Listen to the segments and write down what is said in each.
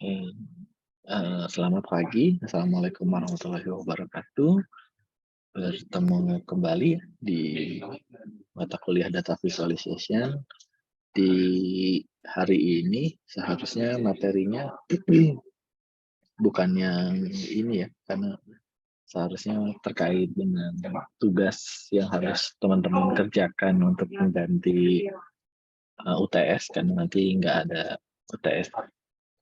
Hmm, Selamat pagi. Assalamualaikum warahmatullahi wabarakatuh. Bertemu kembali di mata kuliah Data Visualization. Di hari ini seharusnya materinya bukan yang ini ya, karena seharusnya terkait dengan tugas yang harus teman-teman kerjakan untuk mengganti UTS, karena nanti nggak ada UTS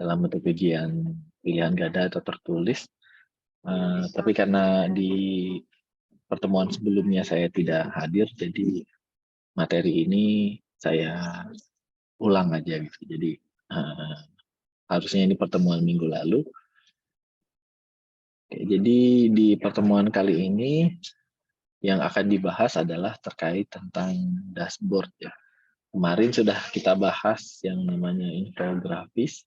dalam bentuk ujian pilihan ganda atau tertulis. Tapi karena di pertemuan sebelumnya saya tidak hadir, jadi materi ini saya ulang aja gitu. Jadi uh, harusnya ini pertemuan minggu lalu. Oke, jadi di pertemuan kali ini yang akan dibahas adalah terkait tentang dashboard ya. Kemarin sudah kita bahas yang namanya infografis.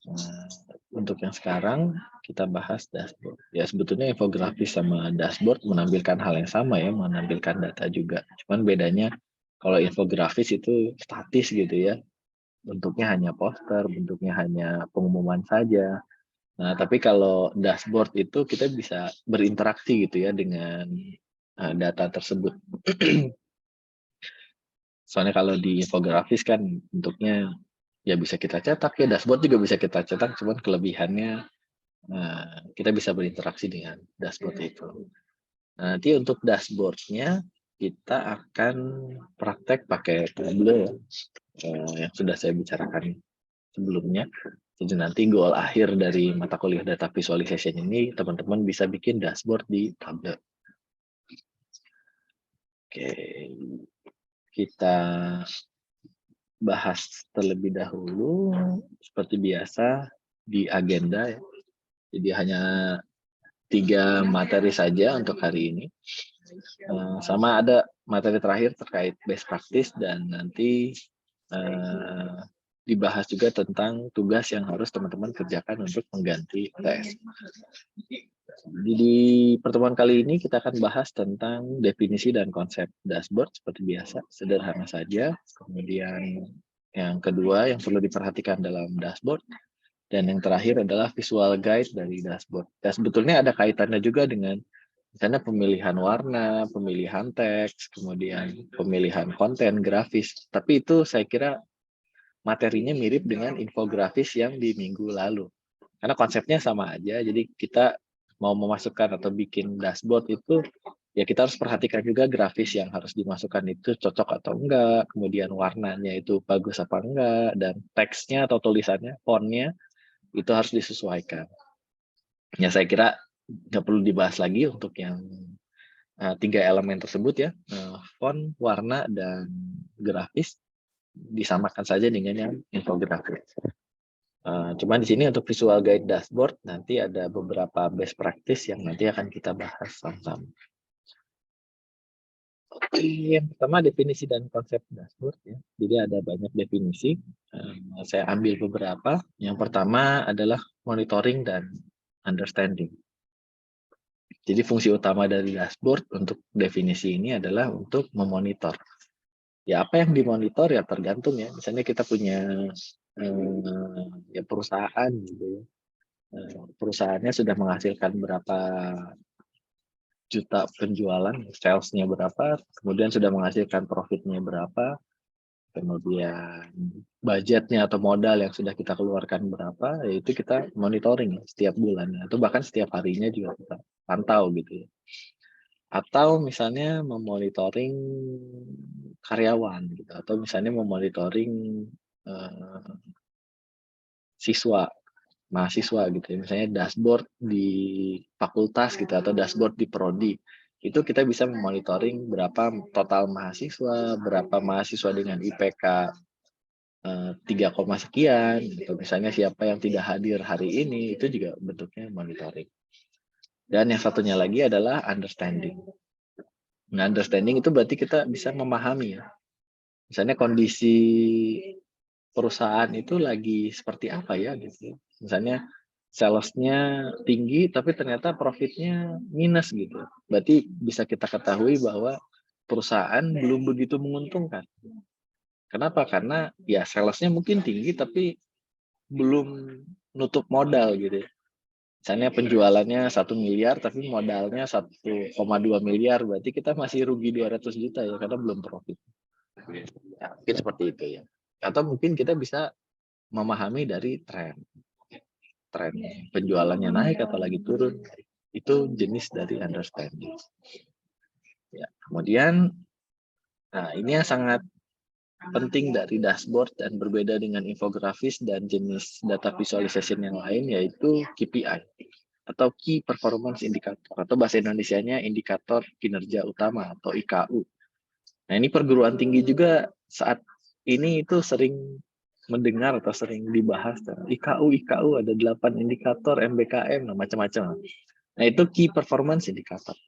Nah, untuk yang sekarang kita bahas dashboard. Ya sebetulnya infografis sama dashboard menampilkan hal yang sama ya, menampilkan data juga. Cuman bedanya kalau infografis itu statis gitu ya, bentuknya hanya poster, bentuknya hanya pengumuman saja. Nah, tapi kalau dashboard itu kita bisa berinteraksi gitu ya dengan data tersebut. Soalnya kalau di infografis kan bentuknya ya bisa kita cetak ya, dashboard juga bisa kita cetak, cuman kelebihannya kita bisa berinteraksi dengan dashboard itu. Nanti untuk dashboardnya kita akan praktek pakai Tableau yang sudah saya bicarakan sebelumnya. Jadi nanti goal akhir dari mata kuliah data visualization ini teman-teman bisa bikin dashboard di Tableau. Oke, kita bahas terlebih dahulu seperti biasa di agenda ya. Jadi hanya 3 materi saja untuk hari ini. Sama ada materi terakhir terkait best practice dan nanti dibahas juga tentang tugas yang harus teman-teman kerjakan untuk mengganti UTS. Jadi di pertemuan kali ini kita akan bahas tentang definisi dan konsep dashboard seperti biasa, sederhana saja. Kemudian yang kedua yang perlu diperhatikan dalam dashboard, dan yang terakhir adalah visual guide dari dashboard. Dan sebetulnya ada kaitannya juga dengan misalnya pemilihan warna, pemilihan teks, kemudian pemilihan konten grafis. Tapi itu saya kira materinya mirip dengan infografis yang di minggu lalu. Karena konsepnya sama aja, jadi kita mau memasukkan atau bikin dashboard itu, ya kita harus perhatikan juga grafis yang harus dimasukkan itu cocok atau enggak, kemudian warnanya itu bagus apa enggak, dan teksnya atau tulisannya, fontnya, itu harus disesuaikan. Ya saya kira nggak perlu dibahas lagi untuk yang 3 elemen tersebut ya, font, warna, dan grafis disamakan saja dengan yang infografis. Cuman di sini untuk visual guide dashboard nanti ada beberapa best practice yang nanti akan kita bahas sama-sama. Oke, yang pertama definisi dan konsep dashboard ya. Jadi ada banyak definisi. Saya ambil beberapa. Yang pertama adalah monitoring dan understanding. Jadi fungsi utama dari dashboard untuk definisi ini adalah untuk memonitor. Ya apa yang dimonitor ya tergantung ya. Misalnya kita punya ya perusahaan gitu ya. Perusahaannya sudah menghasilkan berapa juta penjualan, salesnya berapa, kemudian sudah menghasilkan profitnya berapa, kemudian budgetnya atau modal yang sudah kita keluarkan berapa, yaitu kita monitoring setiap bulannya atau bahkan setiap harinya juga kita pantau gitu ya. Atau misalnya memonitoring karyawan gitu, atau misalnya memonitoring eh, siswa, mahasiswa gitu ya. Misalnya dashboard di fakultas gitu atau dashboard di prodi. Itu kita bisa memonitoring berapa total mahasiswa, berapa mahasiswa dengan IPK 3, sekian, atau misalnya siapa yang tidak hadir hari ini, itu juga bentuknya monitoring. Dan yang satunya lagi adalah understanding. Nah, understanding itu berarti kita bisa memahami ya. Misalnya kondisi perusahaan itu lagi seperti apa ya gitu. Misalnya salesnya tinggi tapi ternyata profitnya minus gitu. Berarti bisa kita ketahui bahwa perusahaan belum begitu menguntungkan. Kenapa? Karena ya salesnya mungkin tinggi tapi belum nutup modal gitu ya. Misalnya penjualannya 1 miliar tapi modalnya 1,2 miliar, berarti kita masih rugi 200 juta ya karena belum profit. Ya, mungkin seperti itu ya. Atau mungkin kita bisa memahami dari tren penjualannya naik atau lagi turun, itu jenis dari understanding. Ya, kemudian, nah ini yang sangat penting dari dashboard dan berbeda dengan infografis dan jenis data visualization yang lain, yaitu KPI atau Key Performance Indicator, atau bahasa Indonesianya indikator kinerja utama atau IKU. Nah ini perguruan tinggi juga saat ini itu sering mendengar atau sering dibahas. IKU ada 8 indikator MBKM, macam-macam. Nah itu Key Performance Indicator.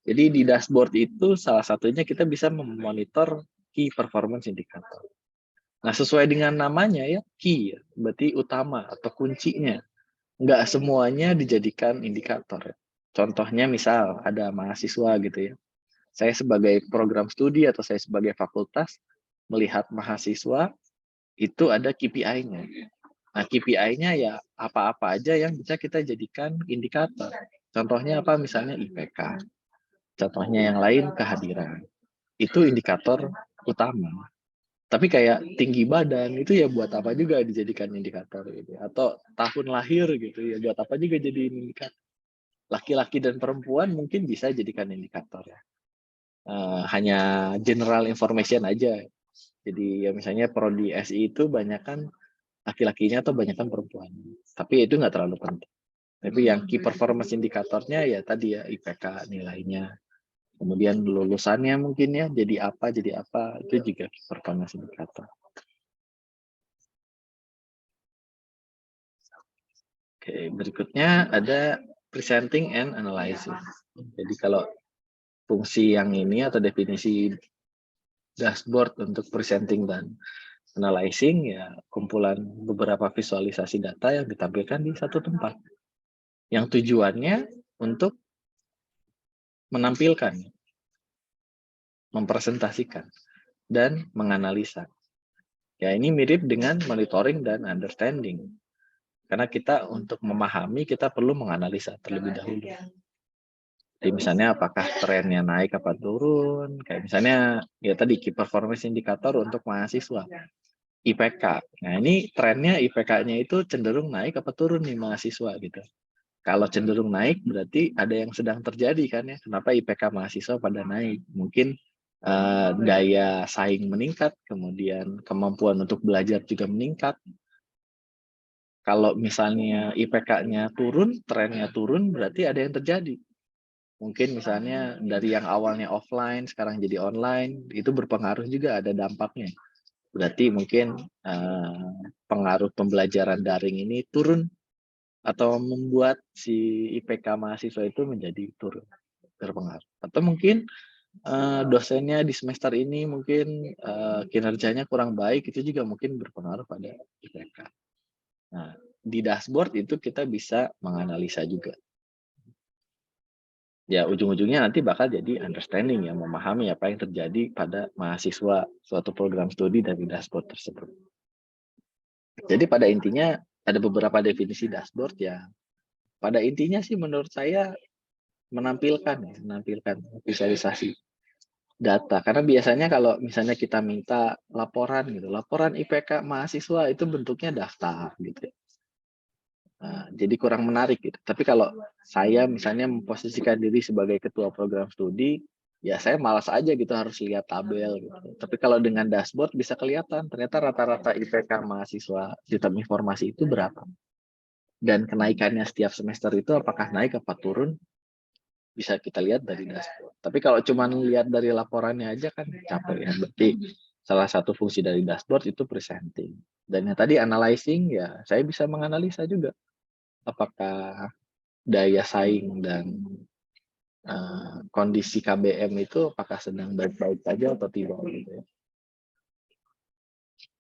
Jadi di dashboard itu salah satunya kita bisa memonitor Key Performance Indicator. Nah sesuai dengan namanya ya, key, berarti utama atau kuncinya. Nggak semuanya dijadikan indikator. Contohnya misal ada mahasiswa gitu ya. Saya sebagai program studi atau saya sebagai fakultas melihat mahasiswa itu ada KPI-nya. Nah, KPI-nya ya apa-apa aja yang bisa kita jadikan indikator. Contohnya apa? Misalnya IPK. Contohnya yang lain kehadiran. Itu indikator utama. Tapi kayak tinggi badan itu ya buat apa juga dijadikan indikator gitu. Atau tahun lahir gitu ya buat apa juga jadi indikator. Laki-laki dan perempuan mungkin bisa jadikan indikator ya. Hanya general information aja. Jadi ya misalnya prodi SI itu banyak kan laki-lakinya atau banyak kan perempuan. Tapi itu nggak terlalu penting. Tapi yang key performance indikatornya ya tadi ya IPK nilainya. Kemudian lulusannya mungkin ya jadi apa itu juga key performance indikator. Oke, berikutnya ada presenting and analyzing. Jadi kalau fungsi yang ini atau definisi dashboard untuk presenting dan analyzing ya kumpulan beberapa visualisasi data yang ditampilkan di satu tempat. Yang tujuannya untuk menampilkan, mempresentasikan, dan menganalisa. Ya ini mirip dengan monitoring dan understanding. Karena kita untuk memahami kita perlu menganalisa terlebih dahulu. Jadi misalnya apakah trennya naik apa turun, kayak misalnya ya tadi key performance indicator untuk mahasiswa. IPK. Nah ini trennya IPK-nya itu cenderung naik apa turun nih mahasiswa gitu. Kalau cenderung naik berarti ada yang sedang terjadi kan ya. Kenapa IPK mahasiswa pada naik? Mungkin daya saing meningkat, kemudian kemampuan untuk belajar juga meningkat. Kalau misalnya IPK-nya turun, trennya turun, berarti ada yang terjadi. Mungkin misalnya dari yang awalnya offline sekarang jadi online, itu berpengaruh juga ada dampaknya. Berarti mungkin pengaruh pembelajaran daring ini turun atau membuat si IPK mahasiswa itu menjadi turun berpengaruh. Atau mungkin dosennya di semester ini mungkin kinerjanya kurang baik, itu juga mungkin berpengaruh pada IPK. Nah, di dashboard itu kita bisa menganalisa juga. Ya, ujung-ujungnya nanti bakal jadi understanding ya, memahami apa yang terjadi pada mahasiswa suatu program studi dari dashboard tersebut. Jadi pada intinya ada beberapa definisi dashboard ya. Pada intinya sih menurut saya menampilkan visualisasi data. Karena biasanya kalau misalnya kita minta laporan gitu, laporan IPK mahasiswa itu bentuknya daftar gitu. Nah, jadi kurang menarik gitu. Tapi kalau saya misalnya memposisikan diri sebagai ketua program studi, ya saya malas aja gitu harus lihat tabel gitu. Tapi kalau dengan dashboard bisa kelihatan ternyata rata-rata IPK mahasiswa sistem informasi itu berapa. Dan kenaikannya setiap semester itu apakah naik apa turun, bisa kita lihat dari dashboard. Tapi kalau cuma lihat dari laporannya aja kan capek ya. Berarti salah satu fungsi dari dashboard itu presenting. Dan yang tadi analyzing ya saya bisa menganalisa juga apakah daya saing dan kondisi KBM itu apakah sedang baik-baik saja atau tidak gitu ya.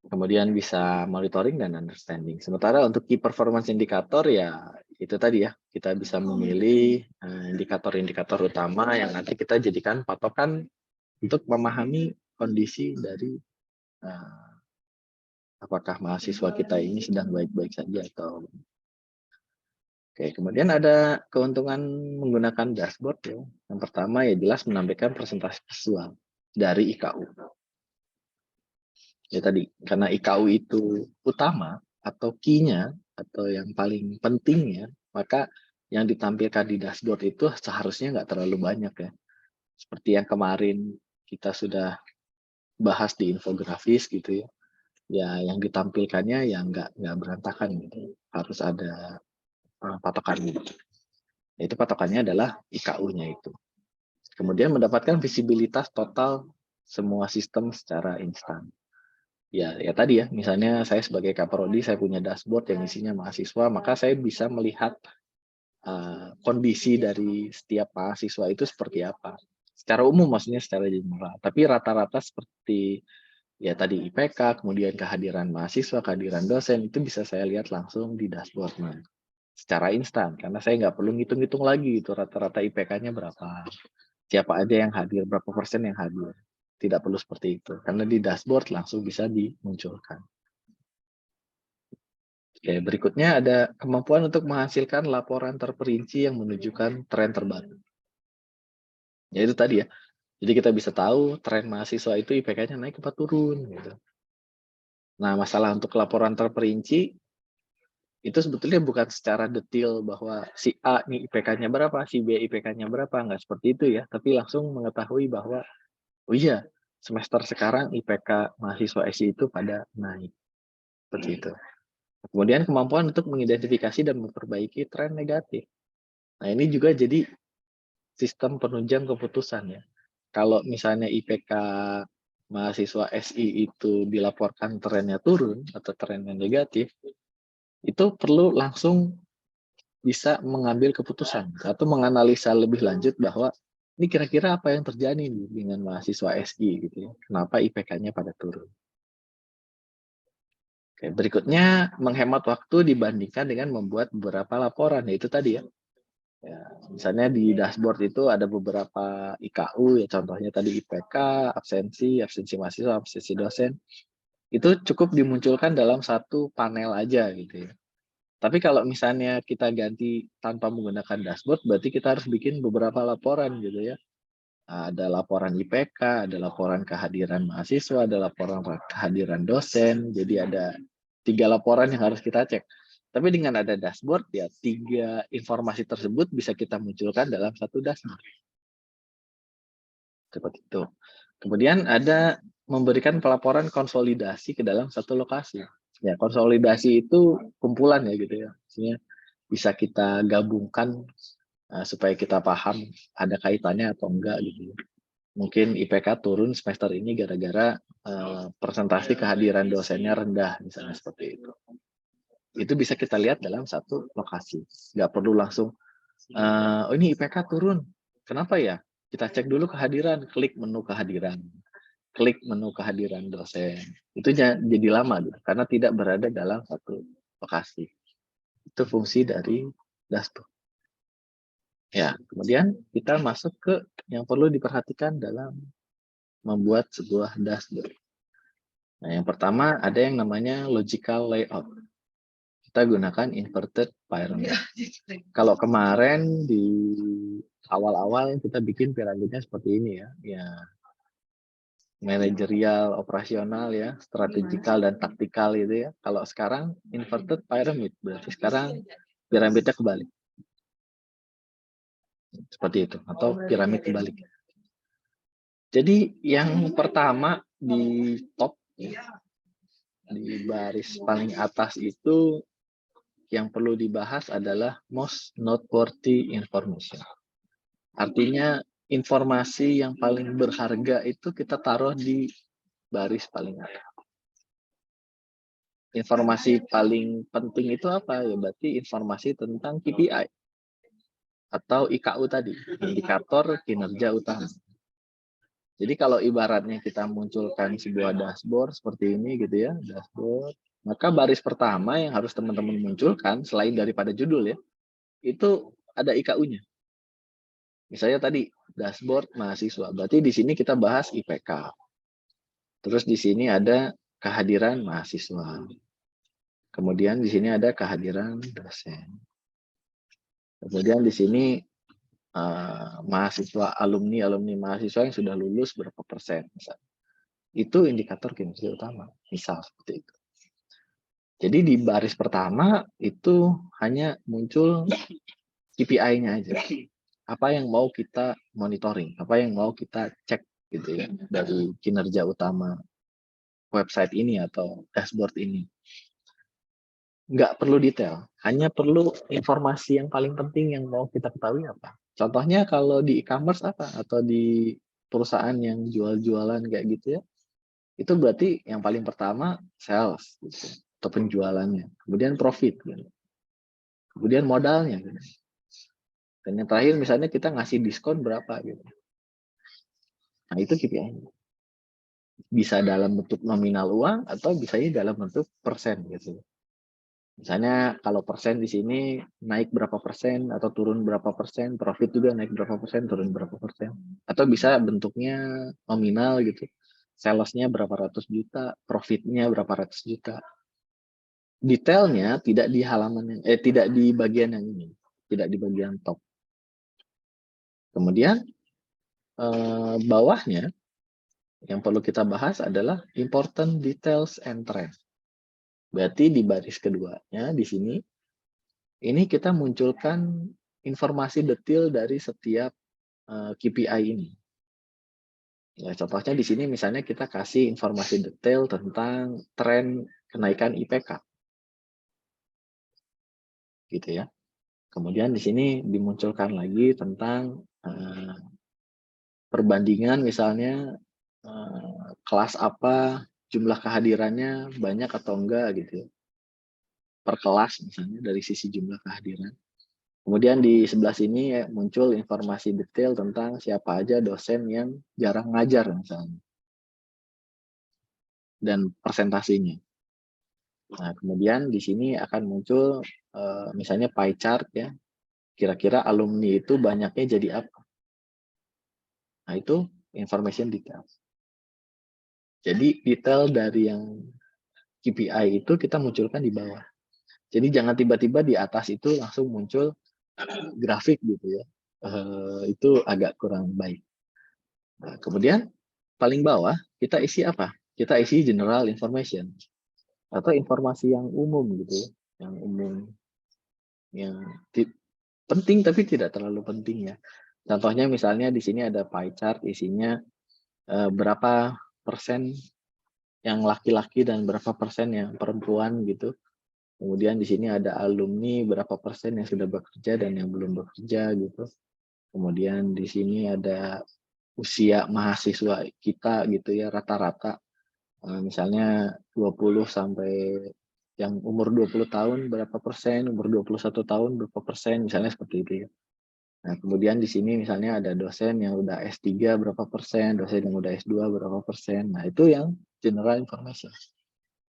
Kemudian bisa monitoring dan understanding. Sementara untuk key performance indicator ya itu tadi ya, kita bisa memilih indikator-indikator utama yang nanti kita jadikan patokan untuk memahami kondisi dari apakah mahasiswa kita ini sedang baik-baik saja atau Oke, kemudian ada keuntungan menggunakan dashboard ya. Yang pertama ya jelas menampilkan presentasi visual dari IKU. Ya tadi, karena IKU itu utama atau key-nya atau yang paling pentingnya, maka yang ditampilkan di dashboard itu seharusnya nggak terlalu banyak ya. Seperti yang kemarin kita sudah bahas di infografis gitu ya. Ya yang ditampilkannya ya nggak berantakan gitu. Harus ada patokan gitu. Itu patokannya adalah IKU-nya itu. Kemudian mendapatkan visibilitas total semua sistem secara instan. Ya tadi ya, misalnya saya sebagai kaprodi, saya punya dashboard yang isinya mahasiswa, maka saya bisa melihat kondisi dari setiap mahasiswa itu seperti apa. Secara umum maksudnya secara general. Tapi rata-rata seperti ya tadi IPK, kemudian kehadiran mahasiswa, kehadiran dosen, itu bisa saya lihat langsung di dashboardnya secara instan, karena saya nggak perlu ngitung-ngitung lagi itu rata-rata IPK-nya berapa, siapa aja yang hadir, berapa persen yang hadir. Tidak perlu seperti itu, karena di dashboard langsung bisa dimunculkan. Oke, berikutnya ada kemampuan untuk menghasilkan laporan terperinci yang menunjukkan tren terbaru. Ya itu tadi ya, jadi kita bisa tahu tren mahasiswa itu IPK-nya naik apa turun. Gitu. Nah, masalah untuk laporan terperinci, itu sebetulnya bukan secara detail bahwa si A nih IPK-nya berapa, si B IPK-nya berapa, nggak seperti itu ya, tapi langsung mengetahui bahwa, oh iya, semester sekarang IPK mahasiswa SI itu pada naik, seperti itu. Kemudian kemampuan untuk mengidentifikasi dan memperbaiki tren negatif. Nah ini juga jadi sistem penunjang keputusan ya. Kalau misalnya IPK mahasiswa SI itu dilaporkan trennya turun atau trennya negatif, itu perlu langsung bisa mengambil keputusan atau menganalisa lebih lanjut bahwa ini kira-kira apa yang terjadi nih dengan mahasiswa SI gitu ya. Kenapa IPK-nya pada turun. Oke, berikutnya menghemat waktu dibandingkan dengan membuat beberapa laporan. Ya, itu tadi ya. Ya, misalnya di dashboard itu ada beberapa IKU ya contohnya tadi IPK, absensi mahasiswa, absensi dosen. Itu cukup dimunculkan dalam satu panel aja gitu ya. Tapi kalau misalnya kita ganti tanpa menggunakan dashboard, berarti kita harus bikin beberapa laporan gitu ya. Ada laporan IPK, ada laporan kehadiran mahasiswa, ada laporan kehadiran dosen. Jadi ada 3 laporan yang harus kita cek. Tapi dengan ada dashboard, ya 3 informasi tersebut bisa kita munculkan dalam satu dashboard. Seperti itu. Kemudian ada memberikan pelaporan konsolidasi ke dalam satu lokasi. Ya, konsolidasi itu kumpulan ya gitu ya. Maksudnya bisa kita gabungkan supaya kita paham ada kaitannya atau enggak gitu. Mungkin IPK turun semester ini gara-gara presentasi kehadiran dosennya rendah misalnya seperti itu. Itu bisa kita lihat dalam satu lokasi. Nggak perlu langsung, oh ini IPK turun. Kenapa ya? Kita cek dulu kehadiran, klik menu kehadiran. Klik menu kehadiran dosen. Itu jadi lama gitu, karena tidak berada dalam satu lokasi. Itu fungsi dari dashboard. Ya, kemudian kita masuk ke yang perlu diperhatikan dalam membuat sebuah dashboard. Nah, yang pertama ada yang namanya logical layout. Kita gunakan inverted pyramid. Kalau kemarin di awal-awal kita bikin piramidnya seperti ini ya. Ya, manajerial, operasional ya, strategikal dan taktikal gitu ya. Kalau sekarang inverted pyramid, berarti sekarang piramidnya kebalik. Seperti itu, atau piramid kebalik. Jadi yang pertama di top, di baris paling atas itu yang perlu dibahas adalah most noteworthy information. Artinya informasi yang paling berharga itu kita taruh di baris paling atas. Informasi paling penting itu apa? Ya berarti informasi tentang KPI atau IKU tadi, indikator kinerja utama. Jadi kalau ibaratnya kita munculkan sebuah dashboard seperti ini gitu ya, dashboard, maka baris pertama yang harus teman-teman munculkan selain daripada judul ya, itu ada IKU-nya. Misalnya tadi dashboard mahasiswa, berarti di sini kita bahas IPK. Terus di sini ada kehadiran mahasiswa. Kemudian di sini ada kehadiran dosen. Kemudian di sini mahasiswa, alumni mahasiswa yang sudah lulus berapa persen, misalnya. Itu indikator kinerja utama, misal seperti itu. Jadi di baris pertama itu hanya muncul KPI-nya aja. Apa yang mau kita monitoring, apa yang mau kita cek gitu ya dari kinerja utama website ini atau dashboard ini. Nggak perlu detail, hanya perlu informasi yang paling penting yang mau kita ketahui apa. Contohnya kalau di e-commerce apa, atau di perusahaan yang jual-jualan kayak gitu ya, itu berarti yang paling pertama sales gitu, atau penjualannya, kemudian profit, gitu. Kemudian modalnya, gitu. Dan yang terakhir misalnya kita ngasih diskon berapa gitu. Nah itu KPI. Bisa dalam bentuk nominal uang atau bisa dalam bentuk persen gitu. Misalnya kalau persen di sini naik berapa persen atau turun berapa persen, profit juga naik berapa persen, turun berapa persen. Atau bisa bentuknya nominal gitu. Salesnya berapa ratus juta, profitnya berapa ratus juta. Detailnya tidak di halaman tidak di bagian yang ini, tidak di bagian top. Kemudian bawahnya yang perlu kita bahas adalah important details and trend. Berarti di baris keduanya di sini, ini kita munculkan informasi detail dari setiap KPI ini. Ya, contohnya di sini misalnya kita kasih informasi detail tentang tren kenaikan IPK. Gitu ya. Kemudian di sini dimunculkan lagi tentang perbandingan misalnya kelas apa, jumlah kehadirannya banyak atau enggak gitu ya. Per kelas misalnya dari sisi jumlah kehadiran. Kemudian di sebelah sini ya, muncul informasi detail tentang siapa aja dosen yang jarang ngajar misalnya. Dan persentasenya. Nah, kemudian di sini akan muncul misalnya pie chart ya. Kira-kira alumni itu banyaknya jadi apa? Nah, itu information detail. Jadi detail dari yang KPI itu kita munculkan di bawah. Jadi jangan tiba-tiba di atas itu langsung muncul grafik gitu ya. Itu agak kurang baik. Nah, kemudian paling bawah kita isi apa? Kita isi general information atau informasi yang umum gitu ya. Yang umum, yang penting tapi tidak terlalu penting ya. Contohnya misalnya di sini ada pie chart isinya berapa persen yang laki-laki dan berapa persen yang perempuan gitu. Kemudian di sini ada alumni berapa persen yang sudah bekerja dan yang belum bekerja gitu. Kemudian di sini ada usia mahasiswa kita gitu ya rata-rata. Misalnya 20 sampai yang umur 20 tahun berapa persen, umur 21 tahun berapa persen, misalnya seperti itu ya. Nah, kemudian di sini misalnya ada dosen yang udah S3 berapa persen, dosen yang udah S2 berapa persen. Nah, itu yang general information.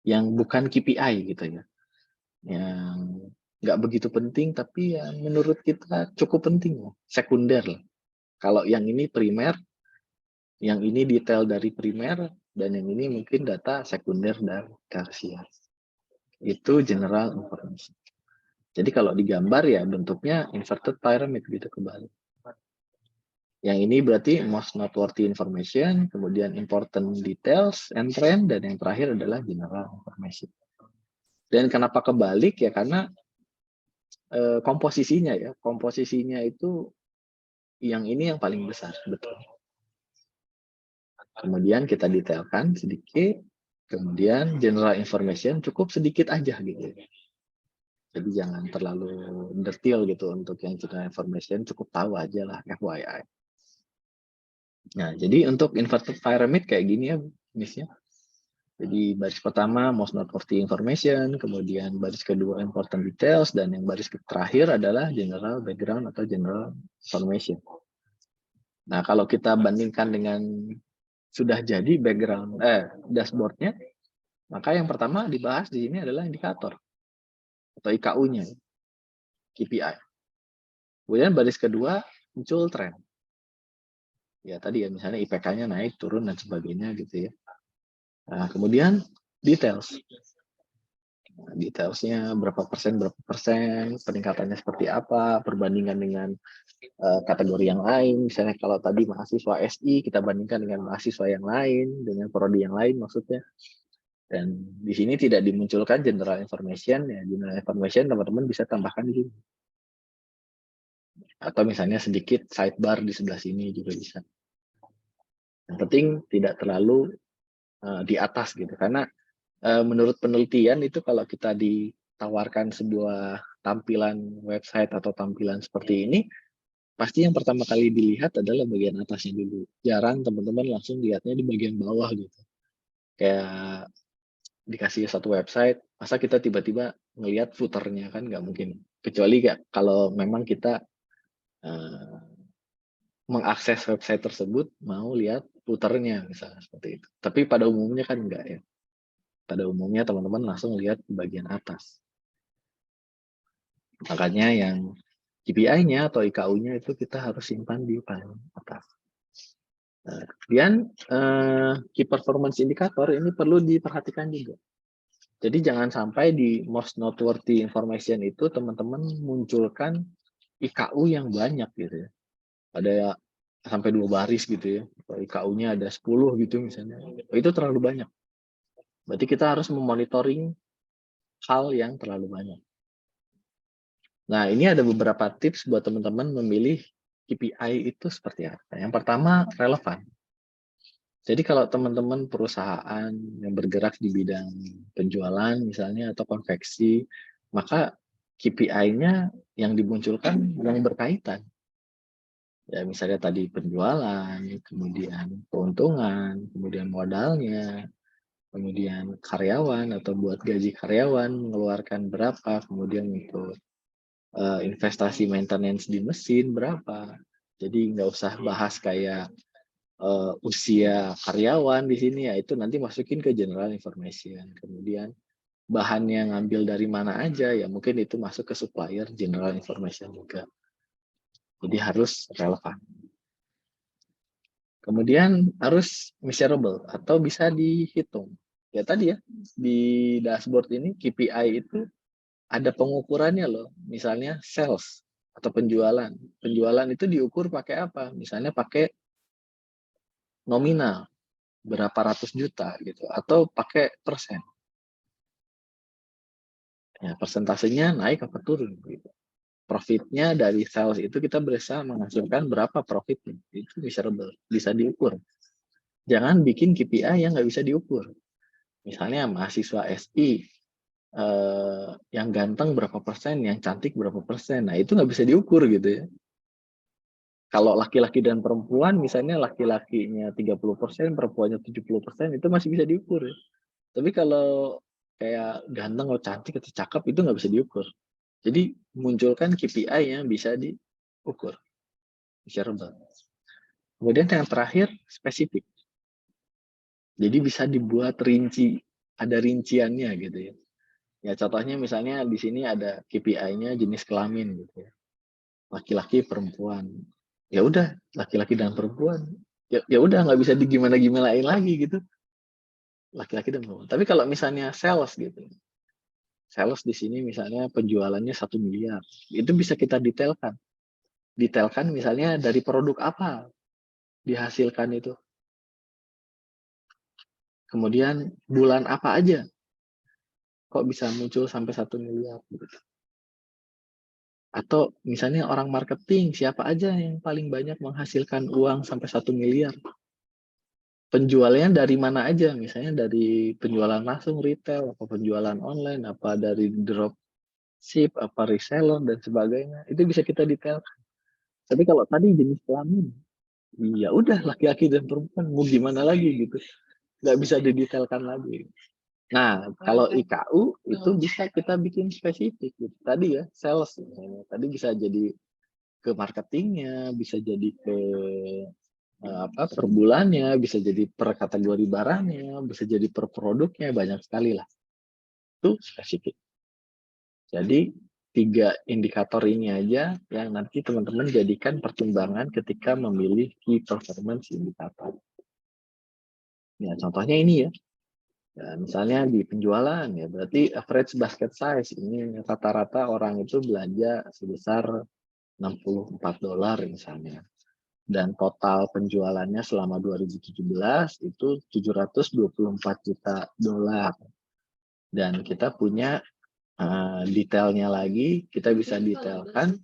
Yang bukan KPI gitu ya. Yang nggak begitu penting, tapi yang menurut kita cukup penting ya. Sekunder lah. Kalau yang ini primer, yang ini detail dari primer, dan yang ini mungkin data sekunder dan tersier. Itu general information. Jadi kalau digambar ya bentuknya inverted pyramid gitu kembali. Yang ini berarti most noteworthy information, kemudian important details and trend, dan yang terakhir adalah general information. Dan kenapa kebalik ya karena komposisinya ya, komposisinya itu yang ini yang paling besar betul. Kemudian kita detailkan sedikit, kemudian general information cukup sedikit aja gitu. Jadi jangan terlalu detail gitu untuk yang general information, cukup tahu aja lah FYI. Nah, jadi untuk inverted pyramid kayak gini ya, misalnya. Jadi baris pertama most noteworthy information, kemudian baris kedua important details, dan yang baris terakhir adalah general background atau general information. Nah, kalau kita bandingkan dengan sudah jadi background dashboardnya, maka yang pertama dibahas di sini adalah indikator atau IKU-nya, KPI. Kemudian baris kedua muncul tren. Ya tadi ya misalnya IPK-nya naik, turun dan sebagainya gitu ya. Nah, kemudian details. Detailsnya berapa persen, peningkatannya seperti apa, perbandingan dengan kategori yang lain. Misalnya kalau tadi mahasiswa SI, kita bandingkan dengan mahasiswa yang lain, dengan prodi yang lain maksudnya. Dan di sini tidak dimunculkan general information, ya general information teman-teman bisa tambahkan di sini. Atau misalnya sedikit sidebar di sebelah sini juga bisa. Yang penting tidak terlalu di atas gitu, karena menurut penelitian itu kalau kita ditawarkan sebuah tampilan website atau tampilan seperti ini, pasti yang pertama kali dilihat adalah bagian atasnya dulu. Jarang teman-teman langsung lihatnya di bagian bawah gitu. Kayak dikasih satu website, masa kita tiba-tiba ngelihat footernya, kan nggak mungkin. Kecuali kalau memang kita mengakses website tersebut mau lihat footernya misalnya seperti itu. Tapi pada umumnya kan enggak ya. Pada umumnya teman-teman langsung lihat di bagian atas. Makanya yang KPI-nya atau IKU-nya itu kita harus simpan di paling atas. Kemudian key performance indicator ini perlu diperhatikan juga. Jadi jangan sampai di most noteworthy information itu teman-teman munculkan IKU yang banyak gitu ya. Ada sampai 2 baris gitu ya. IKU-nya ada 10 gitu misalnya. Itu terlalu banyak. Berarti kita harus memonitoring hal yang terlalu banyak. Nah, ini ada beberapa tips buat teman-teman memilih KPI itu seperti apa. Yang pertama, relevan. Jadi kalau teman-teman perusahaan yang bergerak di bidang penjualan misalnya atau konveksi, maka KPI-nya yang dimunculkan yang berkaitan. Ya, misalnya tadi penjualan, kemudian keuntungan, kemudian modalnya, kemudian karyawan atau buat gaji karyawan mengeluarkan berapa, kemudian untuk investasi maintenance di mesin berapa. Jadi nggak usah bahas kayak usia karyawan di sini, ya itu nanti masukin ke general information. Kemudian bahannya ngambil dari mana aja, ya mungkin itu masuk ke supplier general information juga. Jadi harus relevan. Kemudian harus measurable atau bisa dihitung. Ya tadi ya, di dashboard ini KPI itu ada pengukurannya loh. Misalnya sales atau penjualan. Penjualan itu diukur pakai apa? Misalnya pakai nominal berapa ratus juta gitu, atau pakai persen. Ya, persentasenya naik apa turun gitu. Profitnya dari sales itu kita berusaha menghasilkan berapa profitnya. Itu measurable, bisa diukur. Jangan bikin KPI yang nggak bisa diukur. Misalnya mahasiswa SI yang ganteng berapa persen, yang cantik berapa persen. Nah, itu nggak bisa diukur gitu ya. Kalau laki-laki dan perempuan, misalnya laki-lakinya 30%, perempuannya 70%, itu masih bisa diukur ya. Tapi kalau kayak ganteng atau cantik atau cakep, itu nggak bisa diukur. Jadi munculkan KPI yang bisa diukur. Measurable. Kemudian yang terakhir, spesifik. Jadi bisa dibuat rinci, ada rinciannya gitu ya. Ya contohnya misalnya di sini ada KPI-nya jenis kelamin gitu ya. Laki-laki, perempuan. Ya udah, laki-laki dan perempuan. Ya udah nggak bisa digimana-gimanain lagi gitu. Laki-laki dan perempuan. Tapi kalau misalnya sales gitu. Sales di sini misalnya penjualannya 1 miliar. Itu bisa kita detailkan. Detailkan misalnya dari produk apa dihasilkan itu. Kemudian bulan apa aja kok bisa muncul sampai 1 miliar gitu. Atau misalnya orang marketing, siapa aja yang paling banyak menghasilkan uang sampai 1 miliar. Penjualnya dari mana aja, misalnya dari penjualan langsung retail, apa penjualan online, apa dari dropship, apa reseller, dan sebagainya. Itu bisa kita detailkan. Tapi kalau tadi jenis kelamin, ya udah laki-laki dan perempuan, mau gimana lagi gitu. Nggak bisa didetailkan lagi. Nah, kalau IKU itu bisa kita bikin spesifik. Gitu. Tadi ya, sales. Misalnya. Tadi bisa jadi ke marketingnya, bisa jadi ke per bulannya, bisa jadi per kategori barangnya, bisa jadi per produknya, banyak sekali lah. Itu spesifik. Jadi 3 indikator ini aja yang nanti teman-teman jadikan pertimbangan ketika memilih key performance indicator. Ya, contohnya ini ya. Ya, misalnya di penjualan ya, berarti average basket size ini rata-rata orang itu belanja sebesar $64 misalnya. Dan total penjualannya selama 2017 itu $724 juta. Dan kita punya detailnya lagi, kita bisa detailkan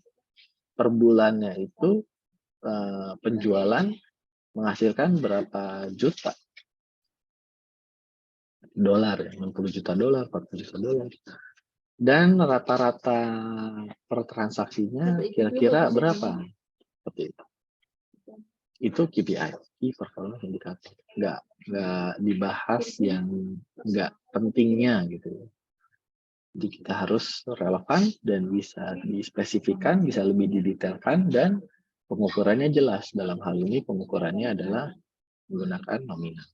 per bulannya itu penjualan menghasilkan berapa juta dolar ya, 60 juta dolar, 40 juta dolar. Dan rata-rata per transaksinya kira-kira berapa? Seperti itu. Itu KPI, Key Performance Indicator. Nggak dibahas yang nggak pentingnya gitu. Jadi kita harus relevan dan bisa dispesifikan, bisa lebih didetailkan, dan pengukurannya jelas. Dalam hal ini pengukurannya adalah menggunakan nominal.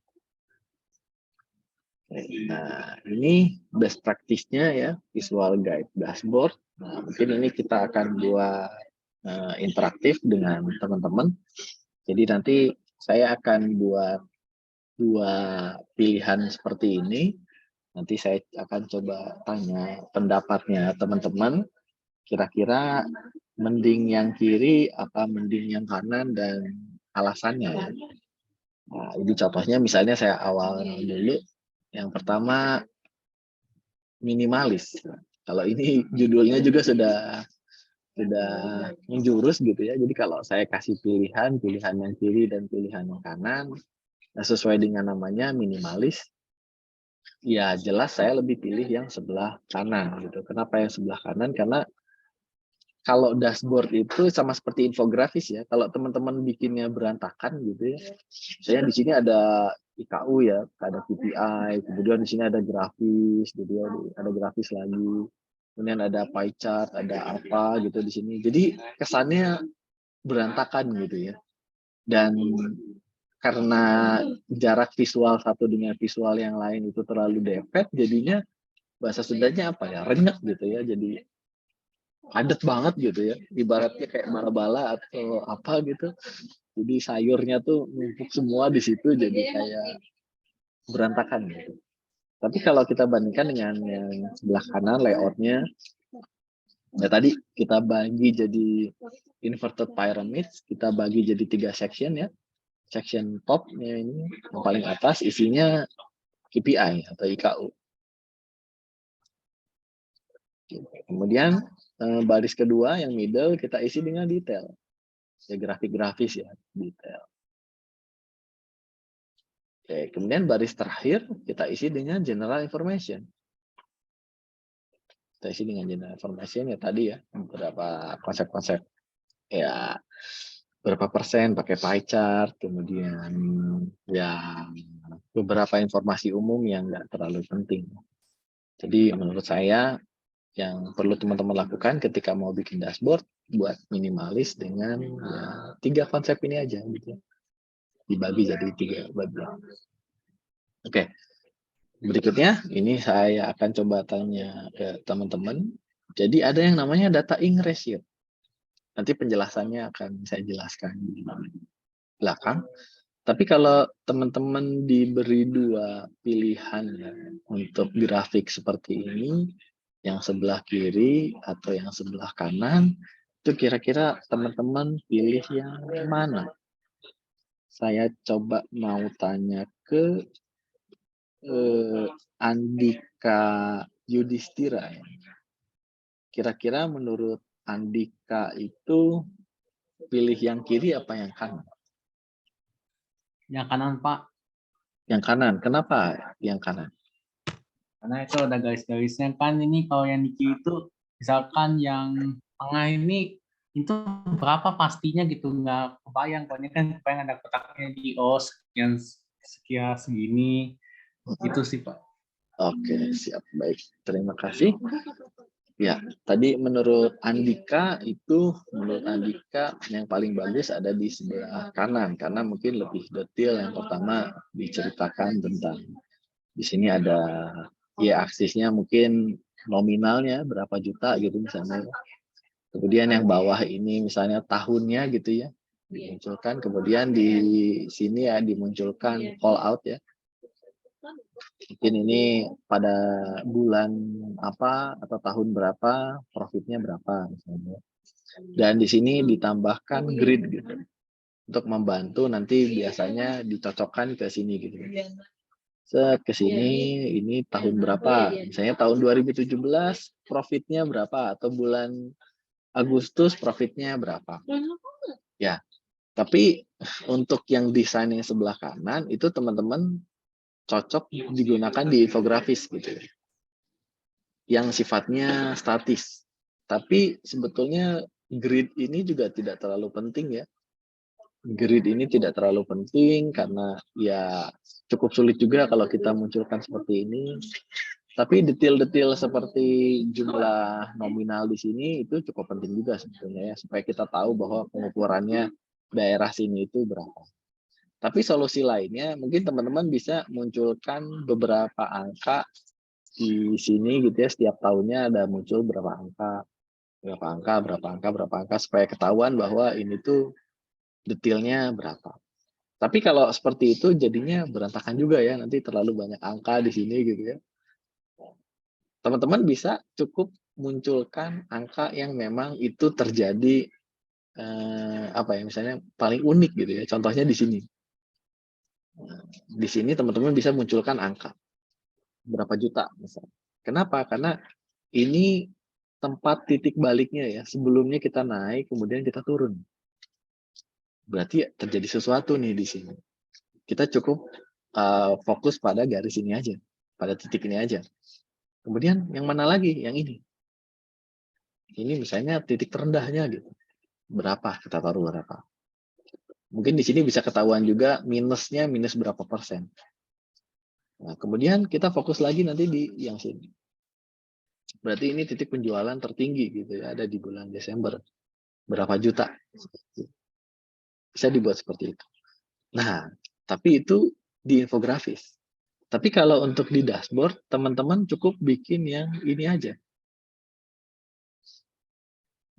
Nah, ini best practice-nya ya, visual guide dashboard. Nah, mungkin ini kita akan buat interaktif dengan teman-teman. Jadi nanti saya akan buat 2 pilihan seperti ini. Nanti saya akan coba tanya pendapatnya teman-teman. Kira-kira mending yang kiri apa mending yang kanan dan alasannya ya. Nah, ini contohnya misalnya saya awal dulu. Yang pertama minimalis. Kalau ini judulnya juga sudah menjurus gitu ya. Jadi kalau saya kasih pilihan yang kiri dan pilihan yang kanan, sesuai dengan namanya minimalis, ya jelas saya lebih pilih yang sebelah kanan gitu. Kenapa yang sebelah kanan? Karena kalau dashboard itu sama seperti infografis ya. Kalau teman-teman bikinnya berantakan gitu ya. Saya di sini ada IKU ya, ada KPI, kemudian di sini ada grafis, gitu ya, ada grafis lagi. Kemudian ada pie chart, ada apa gitu di sini. Jadi kesannya berantakan gitu ya. Dan karena jarak visual satu dengan visual yang lain itu terlalu depet, jadinya bahasa Sundanya apa ya, renyek gitu ya. Jadi padat banget gitu ya, ibaratnya kayak bala-bala atau apa gitu. Jadi sayurnya tuh numpuk semua di situ, jadi kayak berantakan gitu. Tapi kalau kita bandingkan dengan yang sebelah kanan layoutnya, ya tadi kita bagi jadi inverted pyramid, kita bagi jadi 3 section ya. Section topnya ini yang paling atas isinya KPI atau IKU. Kemudian baris kedua yang middle kita isi dengan detail. Ya grafik-grafis ya, detail. Oke, kemudian baris terakhir kita isi dengan general information. Kita isi dengan general information ya tadi ya, beberapa konsep-konsep ya, berapa persen pakai pie chart, kemudian ya beberapa informasi umum yang nggak terlalu penting. Jadi menurut saya yang perlu teman-teman lakukan ketika mau bikin dashboard, buat minimalis dengan ya, 3 konsep ini aja gitu. Dibagi jadi 3 bagian. Oke. Berikutnya, ini saya akan coba tanya ke teman-teman. Jadi ada yang namanya data ing ratio. Nanti penjelasannya akan saya jelaskan di belakang. Tapi kalau teman-teman diberi 2 pilihan ya, untuk grafik seperti ini, yang sebelah kiri atau yang sebelah kanan, itu kira-kira teman-teman pilih yang mana? Saya coba mau tanya ke Andika Yudhistira ya. Kira-kira menurut Andika itu pilih yang kiri apa yang kanan? Yang kanan, Pak. Yang kanan. Kenapa yang kanan? Karena itu ada garis-garisnya kan. Ini kalau yang di kiri itu misalkan yang tengah ini itu berapa pastinya gitu, nggak kebayang. Pokoknya kan kebayang ada kotaknya di sekian sekian segini. Itu sih, Pak. Oke, siap. Baik. Terima kasih. Ya, tadi menurut Andika yang paling bagus ada di sebelah kanan karena mungkin lebih detail. Yang pertama diceritakan tentang di sini ada ya aksisnya mungkin nominalnya berapa juta gitu misalnya. Kemudian yang bawah ini misalnya tahunnya gitu ya dimunculkan. Kemudian di sini ya dimunculkan call out ya. Mungkin ini pada bulan apa atau tahun berapa, profitnya berapa misalnya. Dan di sini ditambahkan grid gitu untuk membantu nanti biasanya dicocokkan ke sini gitu. Set ke sini ini tahun berapa? Misalnya tahun 2017 profitnya berapa atau bulan Agustus profitnya berapa? Ya, tapi untuk yang desain yang sebelah kanan itu teman-teman cocok digunakan di infografis gitu ya, yang sifatnya statis. Tapi sebetulnya grid ini juga tidak terlalu penting ya. Grid ini tidak terlalu penting karena ya cukup sulit juga kalau kita munculkan seperti ini. Tapi detail-detail seperti jumlah nominal di sini itu cukup penting juga sebetulnya ya, supaya kita tahu bahwa pengukurannya daerah sini itu berapa. Tapi solusi lainnya mungkin teman-teman bisa munculkan beberapa angka di sini gitu ya, setiap tahunnya ada muncul berapa angka supaya ketahuan bahwa ini tuh detailnya berapa. Tapi kalau seperti itu jadinya berantakan juga ya, nanti terlalu banyak angka di sini gitu ya. Teman-teman bisa cukup munculkan angka yang memang itu terjadi apa ya, misalnya paling unik gitu ya. Contohnya di sini. Di sini teman-teman bisa munculkan angka berapa juta misalnya. Kenapa? Karena ini tempat titik baliknya ya. Sebelumnya kita naik, kemudian kita turun. Berarti terjadi sesuatu nih di sini. Kita cukup fokus pada garis ini aja, pada titik ini aja. Kemudian yang mana lagi? Yang ini. Ini misalnya titik terendahnya gitu. Berapa? Kita taruh berapa. Mungkin di sini bisa ketahuan juga minusnya minus berapa persen. Nah, kemudian kita fokus lagi nanti di yang sini. Berarti ini titik penjualan tertinggi gitu ya, ada di bulan Desember. Berapa juta? Bisa dibuat seperti itu. Nah, tapi itu di infografis. Tapi kalau untuk di dashboard, teman-teman cukup bikin yang ini aja.